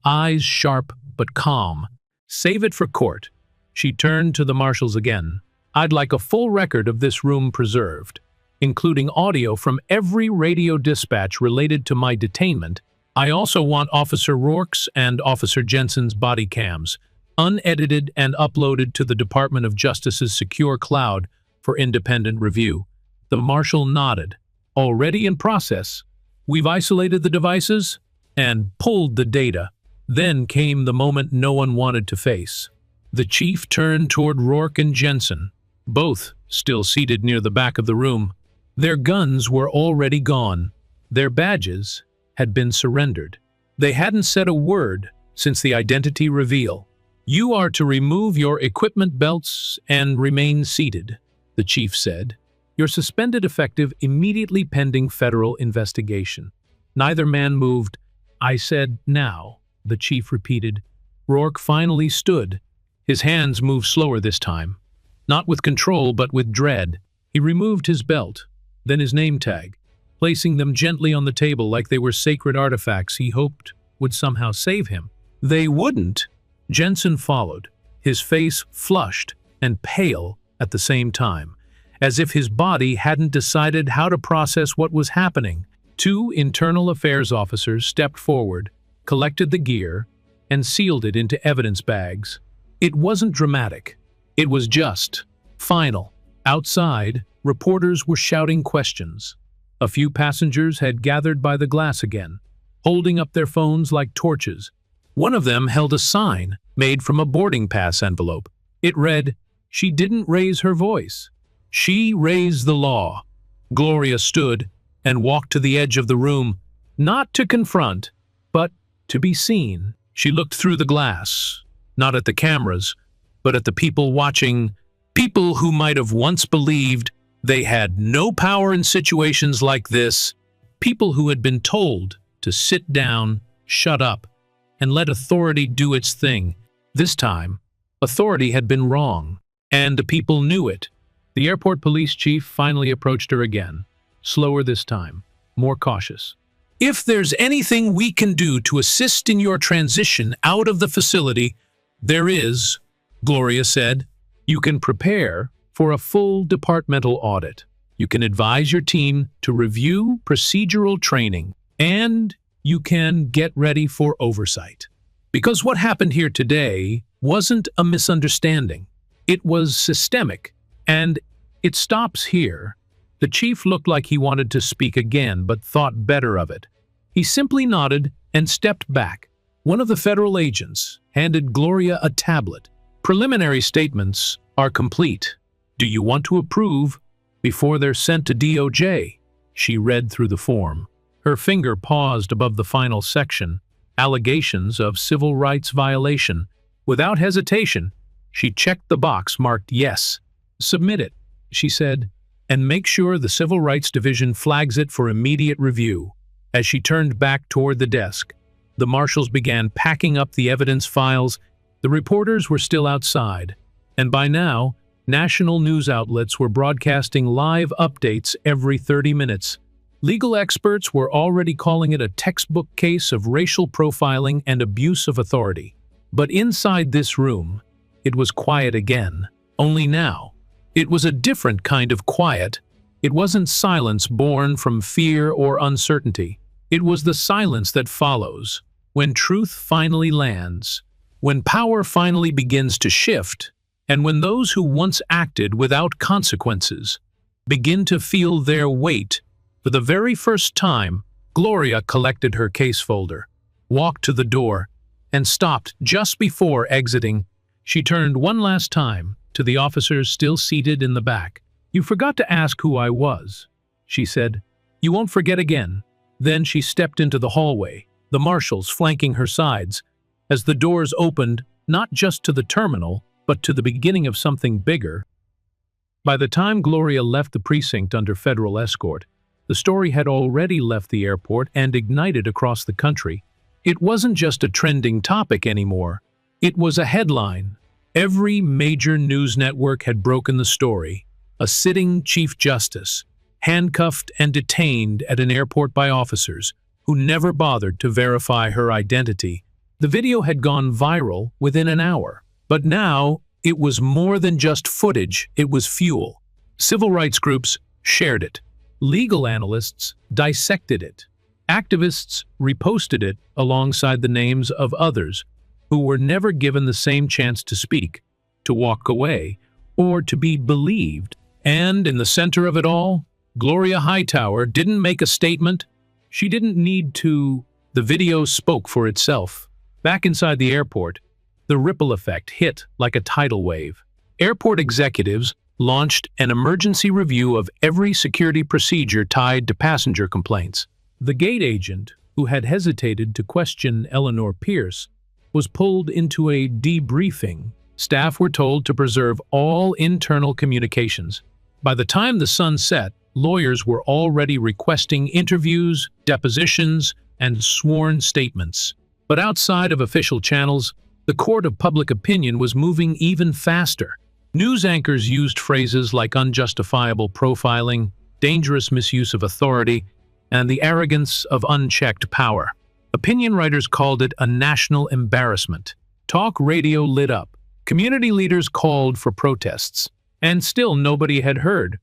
eyes sharp but calm. "Save it for court." She turned to the marshals again. "I'd like a full record of this room preserved, including audio from every radio dispatch related to my detainment. I also want Officer Rourke's and Officer Jensen's body cams, unedited and uploaded to the Department of Justice's secure cloud for independent review." The marshal nodded. "Already in process. We've isolated the devices and pulled the data." Then came the moment no one wanted to face. The chief turned toward Rourke and Jensen, both still seated near the back of the room. Their guns were already gone. Their badges had been surrendered. They hadn't said a word since the identity reveal. "You are to remove your equipment belts and remain seated," the chief said. "You're suspended effective immediately pending federal investigation." Neither man moved. "I said now," the chief repeated. Rourke finally stood. His hands moved slower this time, not with control but with dread. He removed his belt, then his name tag, placing them gently on the table like they were sacred artifacts he hoped would somehow save him. They wouldn't. Jensen followed, his face flushed and pale at the same time, as if his body hadn't decided how to process what was happening. 2 internal affairs officers stepped forward, collected the gear, and sealed it into evidence bags. It wasn't dramatic. It was just final. Outside, reporters were shouting questions. A few passengers had gathered by the glass again. holding up their phones like torches. One of them held a sign made from a boarding pass envelope. It read, "She didn't raise her voice. She raised the law." Gloria stood and walked to the edge of the room, not to confront, but to be seen. She looked through the glass, not at the cameras, but at the people watching, people who might have once believed they had no power in situations like this, people who had been told to sit down, shut up, and let authority do its thing. This time, authority had been wrong, and the people knew it. The airport police chief finally approached her again, slower this time, more cautious. "If there's anything we can do to assist in your transition out of the facility, there is," Gloria said. "You can prepare for a full departmental audit. You can advise your team to review procedural training, and you can get ready for oversight. Because what happened here today wasn't a misunderstanding. It was systemic, and it stops here." The chief looked like he wanted to speak again, but thought better of it. He simply nodded and stepped back. One of the federal agents handed Gloria a tablet. "Preliminary statements are complete. Do you want to approve before they're sent to DOJ?" She read through the form. Her finger paused above the final section, allegations of civil rights violation. Without hesitation, she checked the box marked yes. "Submit it," she said, "and make sure the Civil Rights Division flags it for immediate review." As she turned back toward the desk, the marshals began packing up the evidence files. The reporters were still outside, and by now, national news outlets were broadcasting live updates every 30 minutes. Legal experts were already calling it a textbook case of racial profiling and abuse of authority. But inside this room, it was quiet again. Only now, it was a different kind of quiet. It wasn't silence born from fear or uncertainty. It was the silence that follows when truth finally lands, when power finally begins to shift, and when those who once acted without consequences begin to feel their weight. For the very first time, Gloria collected her case folder, walked to the door, and stopped just before exiting. She turned one last time to the officers still seated in the back. "You forgot to ask who I was," she said. "You won't forget again." Then she stepped into the hallway, the marshals flanking her sides, as the doors opened not just to the terminal, but to the beginning of something bigger. By the time Gloria left the precinct under federal escort, the story had already left the airport and ignited across the country. It wasn't just a trending topic anymore. It was a headline. Every major news network had broken the story. A sitting Chief Justice, handcuffed and detained at an airport by officers who never bothered to verify her identity. The video had gone viral within an hour. But now, it was more than just footage, it was fuel. Civil rights groups shared it. Legal analysts dissected it. Activists reposted it alongside the names of others who were never given the same chance to speak, to walk away, or to be believed. And in the center of it all, Gloria Hightower didn't make a statement. She didn't need to. The video spoke for itself. Back inside the airport, the ripple effect hit like a tidal wave. Airport executives launched an emergency review of every security procedure tied to passenger complaints. The gate agent, who had hesitated to question Eleanor Pierce, was pulled into a debriefing. Staff were told to preserve all internal communications. By the time the sun set, lawyers were already requesting interviews, depositions, and sworn statements. But outside of official channels, the court of public opinion was moving even faster. News anchors used phrases like unjustifiable profiling, dangerous misuse of authority, and the arrogance of unchecked power. Opinion writers called it a national embarrassment. Talk radio lit up. Community leaders called for protests. And still nobody had heard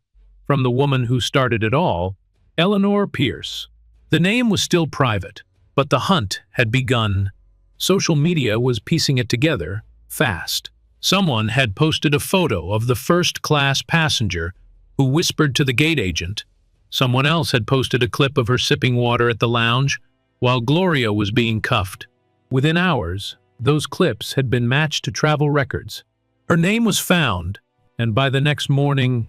from the woman who started it all, Eleanor Pierce. The name was still private, but the hunt had begun. Social media was piecing it together fast. Someone had posted a photo of the first-class passenger who whispered to the gate agent. Someone else had posted a clip of her sipping water at the lounge, while Gloria was being cuffed. Within hours, those clips had been matched to travel records. Her name was found, and by the next morning,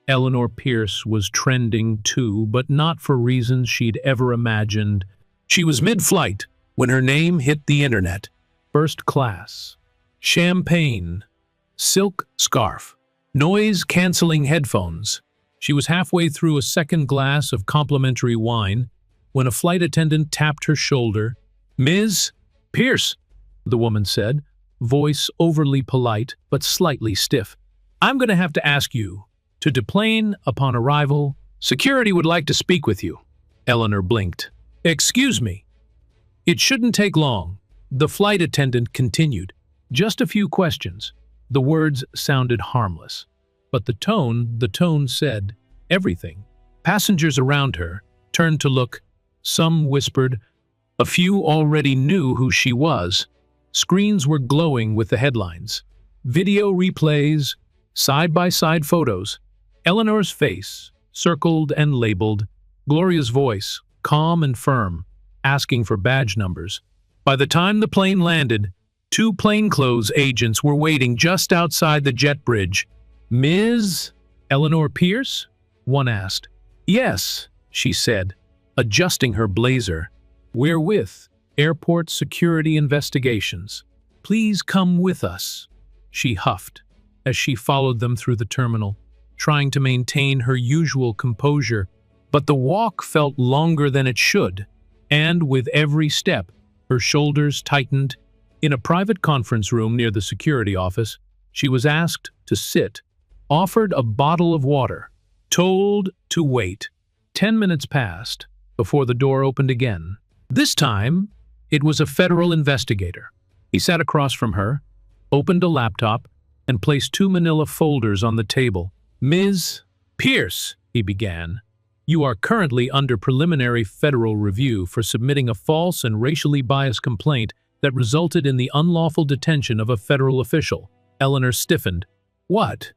Eleanor Pierce was trending too, but not for reasons she'd ever imagined. She was mid-flight when her name hit the internet. First class, champagne, silk scarf, noise-canceling headphones. She was halfway through a second glass of complimentary wine when a flight attendant tapped her shoulder. "Ms. Pierce," the woman said, voice overly polite but slightly stiff. "I'm going to have to ask you to deplane upon arrival. Security would like to speak with you." Eleanor blinked. "Excuse me." "It shouldn't take long," the flight attendant continued. "Just a few questions." The words sounded harmless, but the tone said everything. Passengers around her turned to look. Some whispered. A few already knew who she was. Screens were glowing with the headlines. Video replays, side-by-side photos. Eleanor's face, circled and labeled. Gloria's voice, calm and firm, asking for badge numbers. By the time the plane landed, 2 plainclothes agents were waiting just outside the jet bridge. "Ms. Eleanor Pierce?" one asked. "Yes," she said, adjusting her blazer. "We're with Airport Security Investigations. Please come with us," she huffed as she followed them through the terminal, trying to maintain her usual composure. But the walk felt longer than it should, and with every step, her shoulders tightened. In a private conference room near the security office, she was asked to sit, offered a bottle of water, told to wait. 10 minutes passed before the door opened again. This time, it was a federal investigator. He sat across from her, opened a laptop, and placed 2 manila folders on the table. "Ms. Pierce," he began, "you are currently under preliminary federal review for submitting a false and racially biased complaint that resulted in the unlawful detention of a federal official." Eleanor stiffened. "What?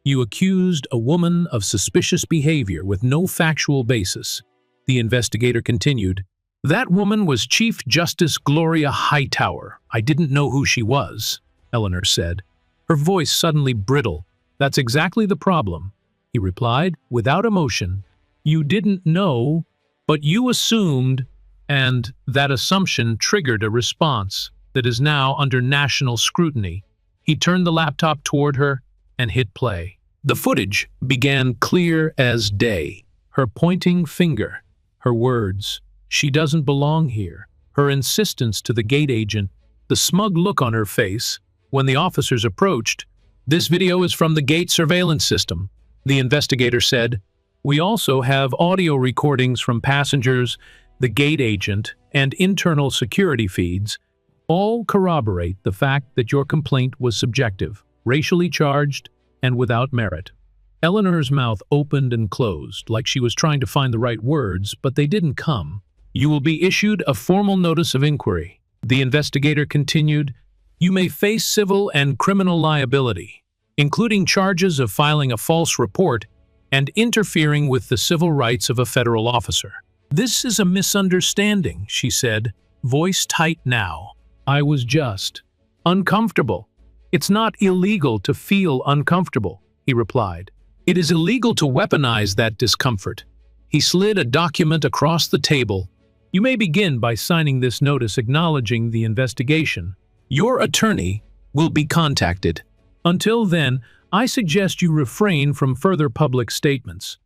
You accused a woman of suspicious behavior with no factual basis." The investigator continued. "That woman was Chief Justice Gloria Hightower. I didn't know who she was," Eleanor said, her voice suddenly brittle. "That's exactly the problem," he replied, without emotion. "You didn't know, but you assumed, and that assumption triggered a response that is now under national scrutiny." He turned the laptop toward her and hit play. The footage began clear as day. Her pointing finger, her words, "She doesn't belong here," her insistence to the gate agent, the smug look on her face when the officers approached. "This video is from the gate surveillance system," the investigator said. "We also have audio recordings from passengers, the gate agent, and internal security feeds. All corroborate the fact that your complaint was subjective, racially charged, and without merit." Eleanor's mouth opened and closed, like she was trying to find the right words, but they didn't come. "You will be issued a formal notice of inquiry," the investigator continued. "You may face civil and criminal liability, including charges of filing a false report and interfering with the civil rights of a federal officer." "This is a misunderstanding," she said, voice tight now. "I was just uncomfortable." "It's not illegal to feel uncomfortable," he replied. "It is illegal to weaponize that discomfort." He slid a document across the table. "You may begin by signing this notice acknowledging the investigation. Your attorney will be contacted. Until then, I suggest you refrain from further public statements."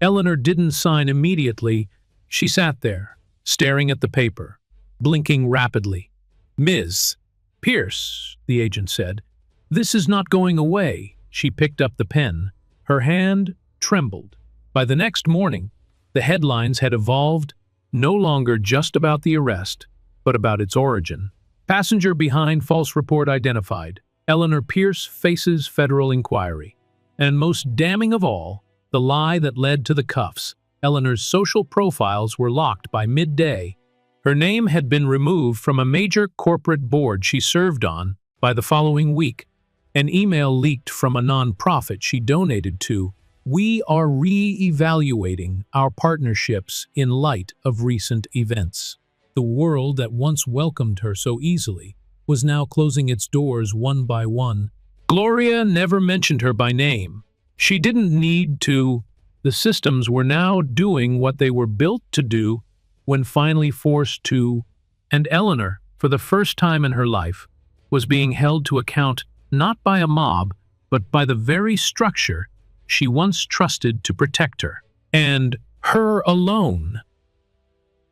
Eleanor didn't sign immediately. She sat there, staring at the paper, blinking rapidly. "Ms. Pierce," the agent said, "this is not going away." She picked up the pen. Her hand trembled. By the next morning, the headlines had evolved, no longer just about the arrest, but about its origin. "Passenger behind false report identified. Eleanor Pierce faces federal inquiry." And most damning of all, the lie that led to the cuffs. Eleanor's social profiles were locked by midday. Her name had been removed from a major corporate board she served on by the following week. An email leaked from a nonprofit she donated to. "We are re-evaluating our partnerships in light of recent events." The world that once welcomed her so easily was now closing its doors one by one. Gloria never mentioned her by name. She didn't need to. The systems were now doing what they were built to do when finally forced to, and Eleanor, for the first time in her life, was being held to account not by a mob, but by the very structure she once trusted to protect her. And her alone.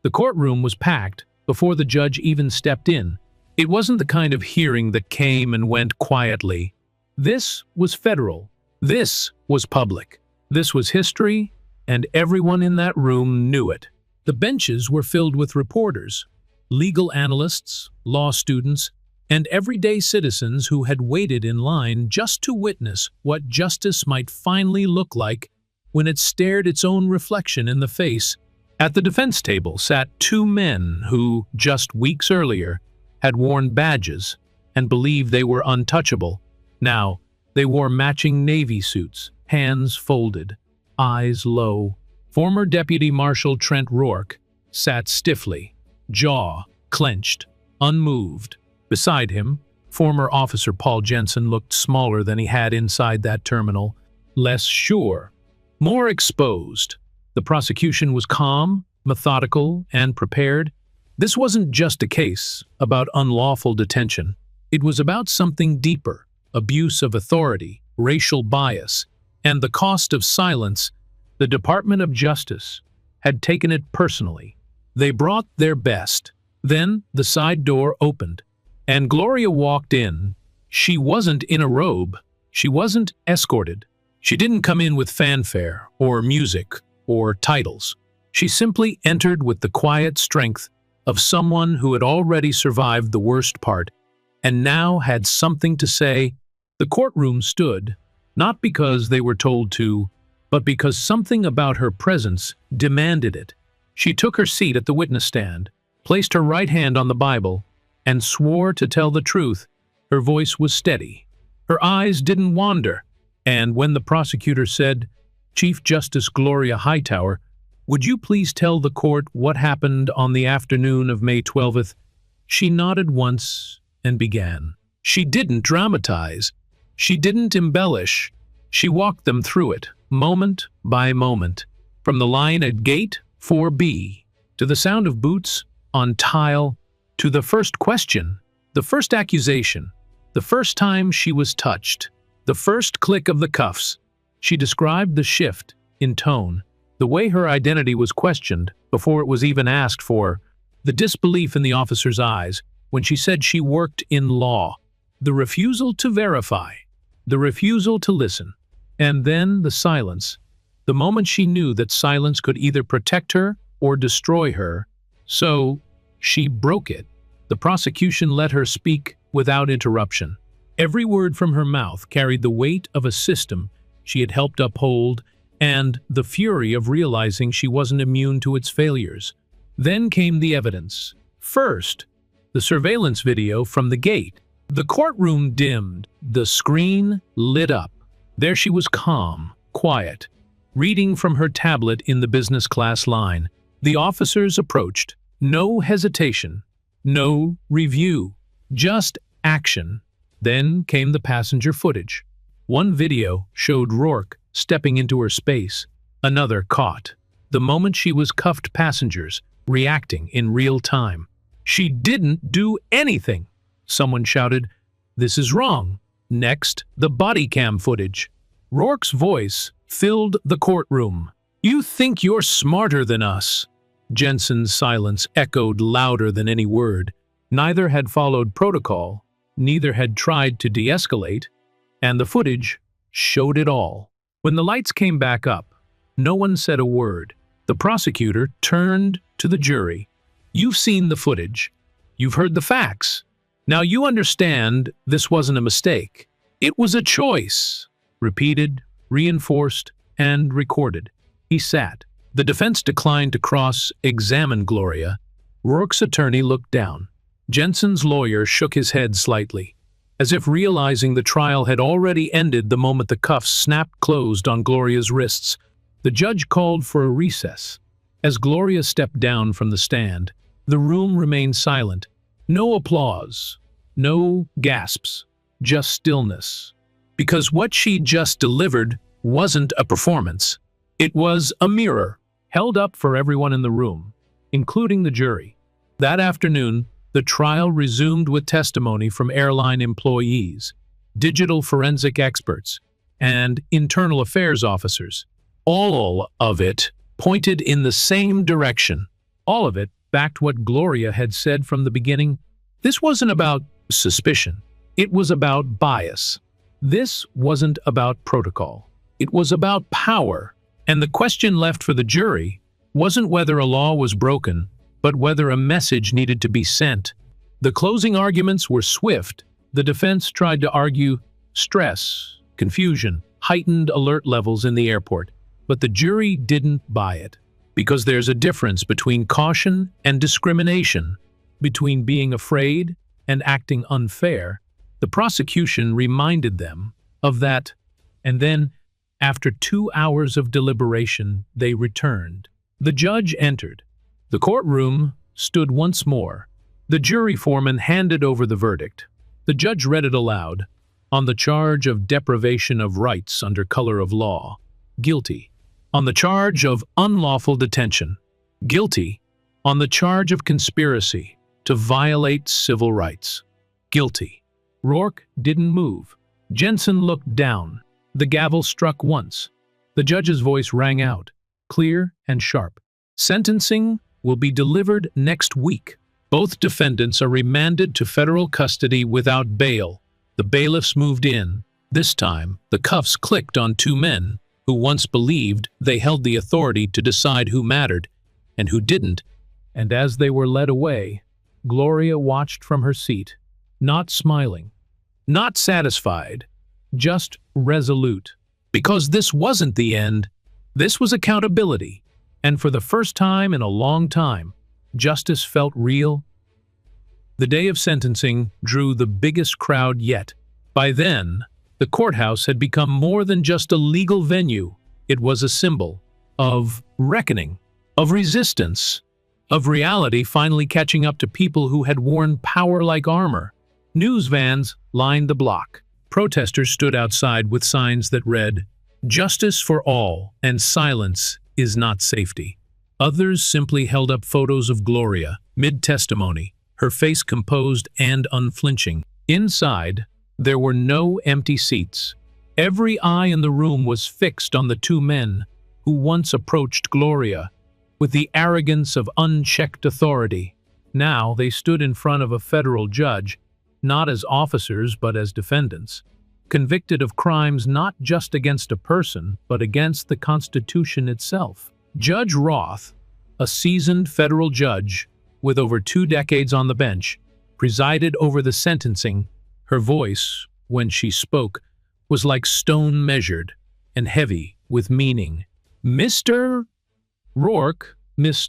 The courtroom was packed before the judge even stepped in. It wasn't the kind of hearing that came and went quietly. This was federal. This was public. This was history, and everyone in that room knew it. The benches were filled with reporters, legal analysts, law students, and everyday citizens who had waited in line just to witness what justice might finally look like when it stared its own reflection in the face. At the defense table sat two men who, just weeks earlier, had worn badges and believed they were untouchable. Now, they wore matching Navy suits, hands folded, eyes low. Former Deputy Marshal Trent Rourke sat stiffly, jaw clenched, unmoved. Beside him, former Officer Paul Jensen looked smaller than he had inside that terminal, less sure, more exposed. The prosecution was calm, methodical, and prepared. This wasn't just a case about unlawful detention. It was about something deeper: abuse of authority, racial bias, and the cost of silence. The Department of Justice had taken it personally. They brought their best. Then the side door opened, and Gloria walked in. She wasn't in a robe. She wasn't escorted. She didn't come in with fanfare or music or titles. She simply entered with the quiet strength of someone who had already survived the worst part and now had something to say. The courtroom stood, not because they were told to, but because something about her presence demanded it. She took her seat at the witness stand, placed her right hand on the Bible, and swore to tell the truth. Her voice was steady. Her eyes didn't wander. And when the prosecutor said, "Chief Justice Gloria Hightower, would you please tell the court what happened on the afternoon of May 12th?" She nodded once and began. She didn't dramatize. She didn't embellish. She walked them through it, moment by moment, from the line at Gate 4B, to the sound of boots on tile, to the first question, the first accusation, the first time she was touched, the first click of the cuffs. She described the shift in tone, the way her identity was questioned before it was even asked for, the disbelief in the officer's eyes when she said she worked in law, the refusal to verify, the refusal to listen, and then the silence, the moment she knew that silence could either protect her or destroy her. So she broke it. The prosecution let her speak without interruption. Every word from her mouth carried the weight of a system she had helped uphold and the fury of realizing she wasn't immune to its failures. Then came the evidence. First, the surveillance video from the gate. The courtroom dimmed. The screen lit up. There she was, calm, quiet, reading from her tablet in the business class line. The officers approached. No hesitation, no review, just action. Then came the passenger footage. One video showed Rourke stepping into her space. Another caught the moment she was cuffed passengers, reacting in real time. "She didn't do anything," someone shouted. "This is wrong." Next, the body cam footage. Rourke's voice filled the courtroom. "You think you're smarter than us." Jensen's silence echoed louder than any word. Neither had followed protocol, neither had tried to de-escalate, and the footage showed it all. When the lights came back up, no one said a word. The prosecutor turned to the jury. "You've seen the footage. You've heard the facts. Now you understand this wasn't a mistake. It was a choice." Repeated, reinforced, and recorded. He sat. The defense declined to cross-examine Gloria. Rourke's attorney looked down. Jensen's lawyer shook his head slightly, as if realizing the trial had already ended the moment the cuffs snapped closed on Gloria's wrists. The judge called for a recess. As Gloria stepped down from the stand, The room remained silent. No applause, no gasps, just stillness. Because what she just delivered wasn't a performance. It was a mirror, held up for everyone in the room, including the jury. That afternoon, the trial resumed with testimony from airline employees, digital forensic experts, and internal affairs officers. All of it pointed in the same direction. All of it backed what Gloria had said from the beginning. This wasn't about suspicion. It was about bias. This wasn't about protocol. It was about power. And the question left for the jury wasn't whether a law was broken, but whether a message needed to be sent. The closing arguments were swift. The defense tried to argue stress, confusion, heightened alert levels in the airport, but the jury didn't buy it. Because there's a difference between caution and discrimination, between being afraid and acting unfair. The prosecution reminded them of that, and then, after 2 hours of deliberation, they returned. The judge entered. The courtroom stood once more. The jury foreman handed over the verdict. The judge read it aloud. On the charge of deprivation of rights under color of law, guilty. On the charge of unlawful detention, guilty. On the charge of conspiracy to violate civil rights, guilty. Rourke didn't move. Jensen looked down. The gavel struck once. The judge's voice rang out, clear and sharp. Sentencing will be delivered next week. Both defendants are remanded to federal custody without bail. The bailiffs moved in. This time, the cuffs clicked on two men who once believed they held the authority to decide who mattered and who didn't. And as they were led away, Gloria watched from her seat, not smiling, not satisfied, just resolute. Because this wasn't the end. This was accountability. And for the first time in a long time, justice felt real. The day of sentencing drew the biggest crowd yet. By then, the courthouse had become more than just a legal venue. It was a symbol of reckoning, of resistance, of reality finally catching up to people who had worn power like armor. News vans lined the block. Protesters stood outside with signs that read, "Justice for all, and silence is not safety." Others simply held up photos of Gloria, mid-testimony, her face composed and unflinching. Inside, there were no empty seats. Every eye in the room was fixed on the two men who once approached Gloria with the arrogance of unchecked authority. Now they stood in front of a federal judge, not as officers but as defendants, convicted of crimes not just against a person but against the Constitution itself. Judge Roth, a seasoned federal judge with over 2 decades on the bench, presided over the sentencing. Her voice, when she spoke, was like stone measured and heavy with meaning. "Mr. Rourke, Miss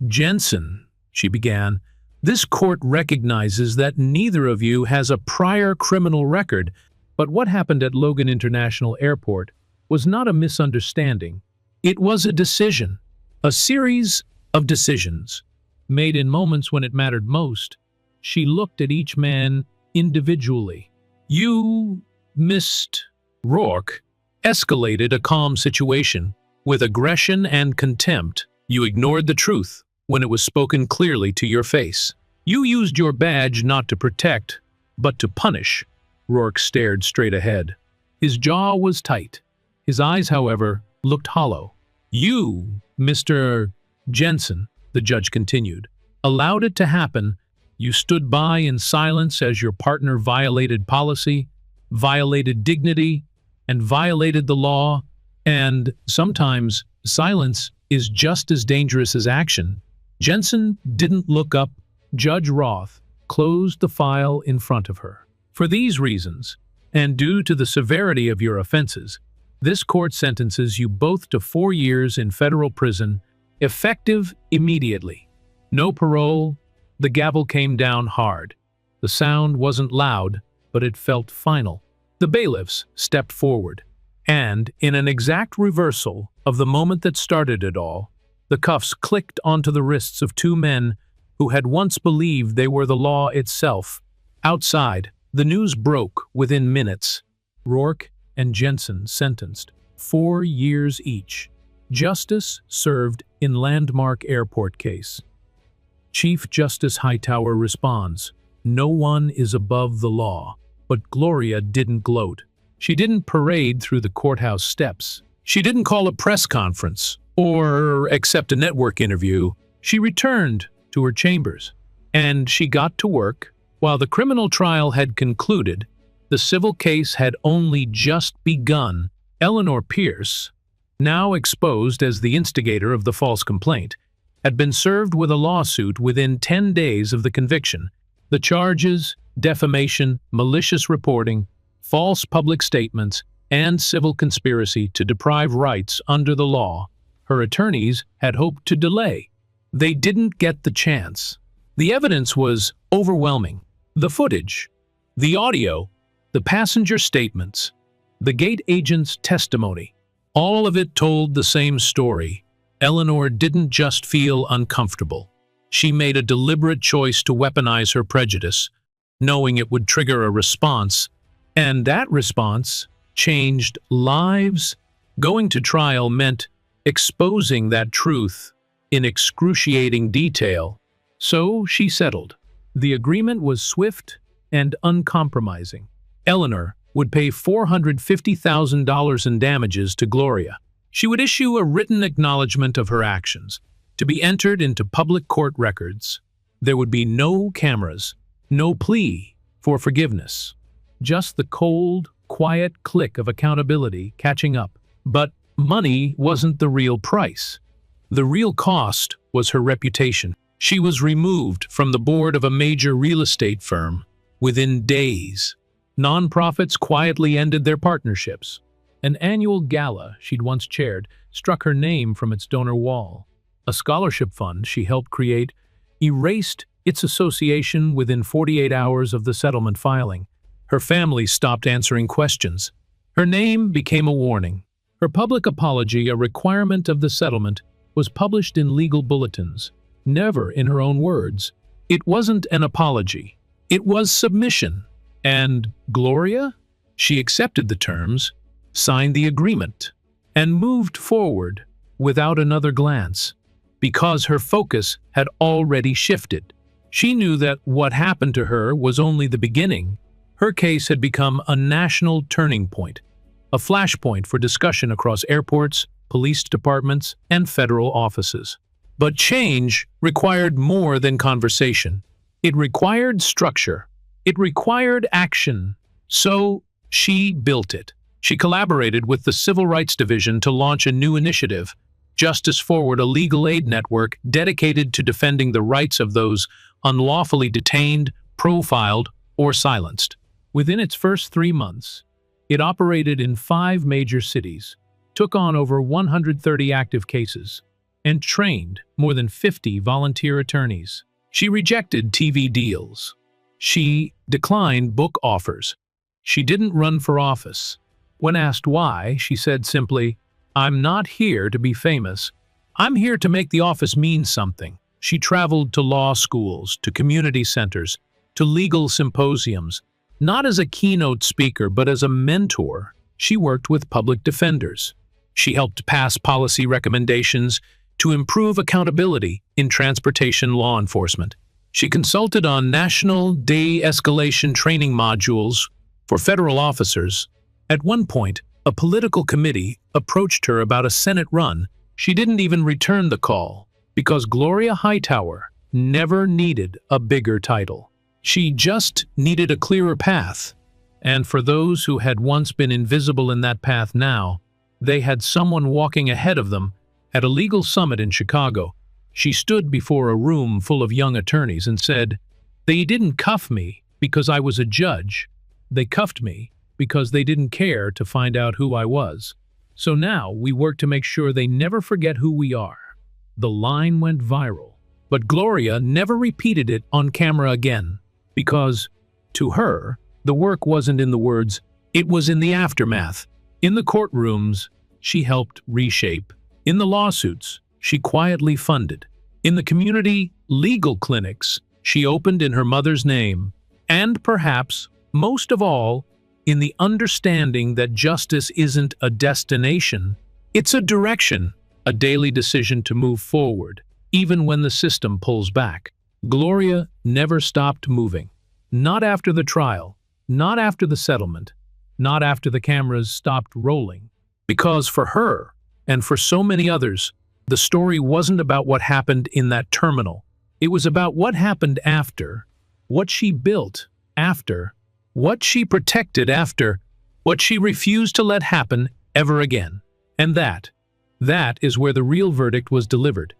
Jensen," she began, "this court recognizes that neither of you has a prior criminal record, but what happened at Logan International Airport was not a misunderstanding. It was a decision, a series of decisions, made in moments when it mattered most." She looked at each man individually. "You, Mr. Rourke, escalated a calm situation with aggression and contempt. You ignored the truth when it was spoken clearly to your face. You used your badge not to protect, but to punish." Rourke stared straight ahead. His jaw was tight. His eyes, however, looked hollow. "You, Mr. Jensen," the judge continued, "allowed it to happen. You stood by in silence as your partner violated policy, violated dignity, and violated the law. And sometimes silence is just as dangerous as action." Jensen didn't look up. Judge Roth closed the file in front of her. "For these reasons, and due to the severity of your offenses, this court sentences you both to 4 years in federal prison, effective immediately. No parole." The gavel came down hard. The sound wasn't loud, but it felt final. The bailiffs stepped forward, and, in an exact reversal of the moment that started it all, the cuffs clicked onto the wrists of two men who had once believed they were the law itself. Outside, the news broke within minutes. Rourke and Jensen sentenced 4 years each. Justice served in landmark airport case. Chief Justice Hightower responds, "No one is above the law." But Gloria didn't gloat. She didn't parade through the courthouse steps. She didn't call a press conference or accept a network interview. She returned to her chambers, and she got to work. While the criminal trial had concluded, the civil case had only just begun. Eleanor Pierce, now exposed as the instigator of the false complaint, had been served with a lawsuit within 10 days of the conviction. The charges: defamation, malicious reporting, false public statements, and civil conspiracy to deprive rights under the law. Her attorneys had hoped to delay. They didn't get the chance. The evidence was overwhelming. The footage, the audio, the passenger statements, the gate agent's testimony, all of it told the same story. Eleanor didn't just feel uncomfortable. She made a deliberate choice to weaponize her prejudice, knowing it would trigger a response, and that response changed lives. Going to trial meant exposing that truth in excruciating detail. So she settled. The agreement was swift and uncompromising. Eleanor would pay $450,000 in damages to Gloria. She would issue a written acknowledgement of her actions, to be entered into public court records. There would be no cameras, no plea for forgiveness, just the cold, quiet click of accountability catching up. But money wasn't the real price. The real cost was her reputation. She was removed from the board of a major real estate firm within days. Nonprofits quietly ended their partnerships. An annual gala she'd once chaired struck her name from its donor wall. A scholarship fund she helped create erased its association within 48 hours of the settlement filing. Her family stopped answering questions. Her name became a warning. Her public apology, a requirement of the settlement, was published in legal bulletins. Never in her own words. It wasn't an apology. It was submission. And Gloria? She accepted the terms, signed the agreement, and moved forward without another glance, because her focus had already shifted. She knew that what happened to her was only the beginning. Her case had become a national turning point, a flashpoint for discussion across airports, police departments, and federal offices. But change required more than conversation. It required structure. It required action. So she built it. She collaborated with the Civil Rights Division to launch a new initiative, Justice Forward, a legal aid network dedicated to defending the rights of those unlawfully detained, profiled, or silenced. Within its first 3 months, it operated in 5 major cities, took on over 130 active cases, and trained more than 50 volunteer attorneys. She rejected TV deals. She declined book offers. She didn't run for office. When asked why, she said simply, "I'm not here to be famous. I'm here to make the office mean something." She traveled to law schools, to community centers, to legal symposiums, not as a keynote speaker, but as a mentor. She worked with public defenders. She helped pass policy recommendations to improve accountability in transportation law enforcement. She consulted on national de-escalation training modules for federal officers. At one point, a political committee approached her about a Senate run. She didn't even return the call, because Gloria Hightower never needed a bigger title. She just needed a clearer path. And for those who had once been invisible in that path now, they had someone walking ahead of them. At a legal summit in Chicago, she stood before a room full of young attorneys and said, "They didn't cuff me because I was a judge. They cuffed me because they didn't care to find out who I was. So now we work to make sure they never forget who we are." The line went viral, but Gloria never repeated it on camera again, because, to her, the work wasn't in the words, it was in the aftermath. In the courtrooms, she helped reshape. In the lawsuits, she quietly funded. In the community legal clinics she opened in her mother's name, and perhaps, most of all, in the understanding that justice isn't a destination, it's a direction, a daily decision to move forward, even when the system pulls back. Gloria never stopped moving. Not after the trial, not after the settlement, not after the cameras stopped rolling. Because for her, and for so many others, the story wasn't about what happened in that terminal. It was about what happened after, what she built after, what she protected after, what she refused to let happen ever again. And that is where the real verdict was delivered.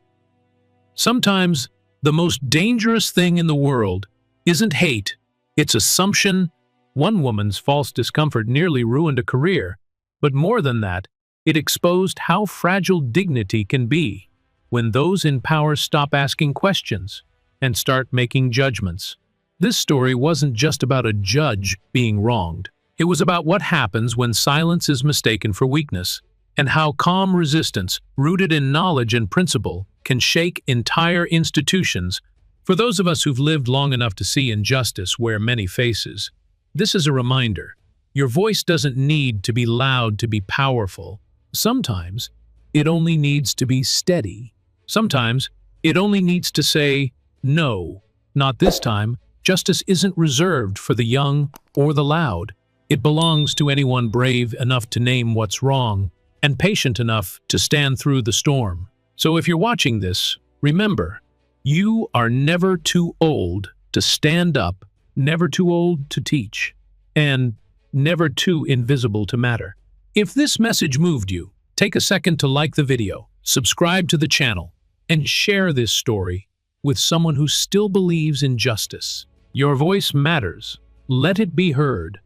Sometimes, the most dangerous thing in the world isn't hate, it's assumption. One woman's false discomfort nearly ruined a career, but more than that, it exposed how fragile dignity can be when those in power stop asking questions and start making judgments. This story wasn't just about a judge being wronged. It was about what happens when silence is mistaken for weakness, and how calm resistance, rooted in knowledge and principle, can shake entire institutions. For those of us who've lived long enough to see injustice wear many faces, this is a reminder. Your voice doesn't need to be loud to be powerful. Sometimes it only needs to be steady. Sometimes it only needs to say, no, not this time. Justice isn't reserved for the young or the loud. It belongs to anyone brave enough to name what's wrong and patient enough to stand through the storm. So if you're watching this, remember, you are never too old to stand up, never too old to teach, and never too invisible to matter. If this message moved you, take a second to like the video, subscribe to the channel, and share this story with someone who still believes in justice. Your voice matters. Let it be heard.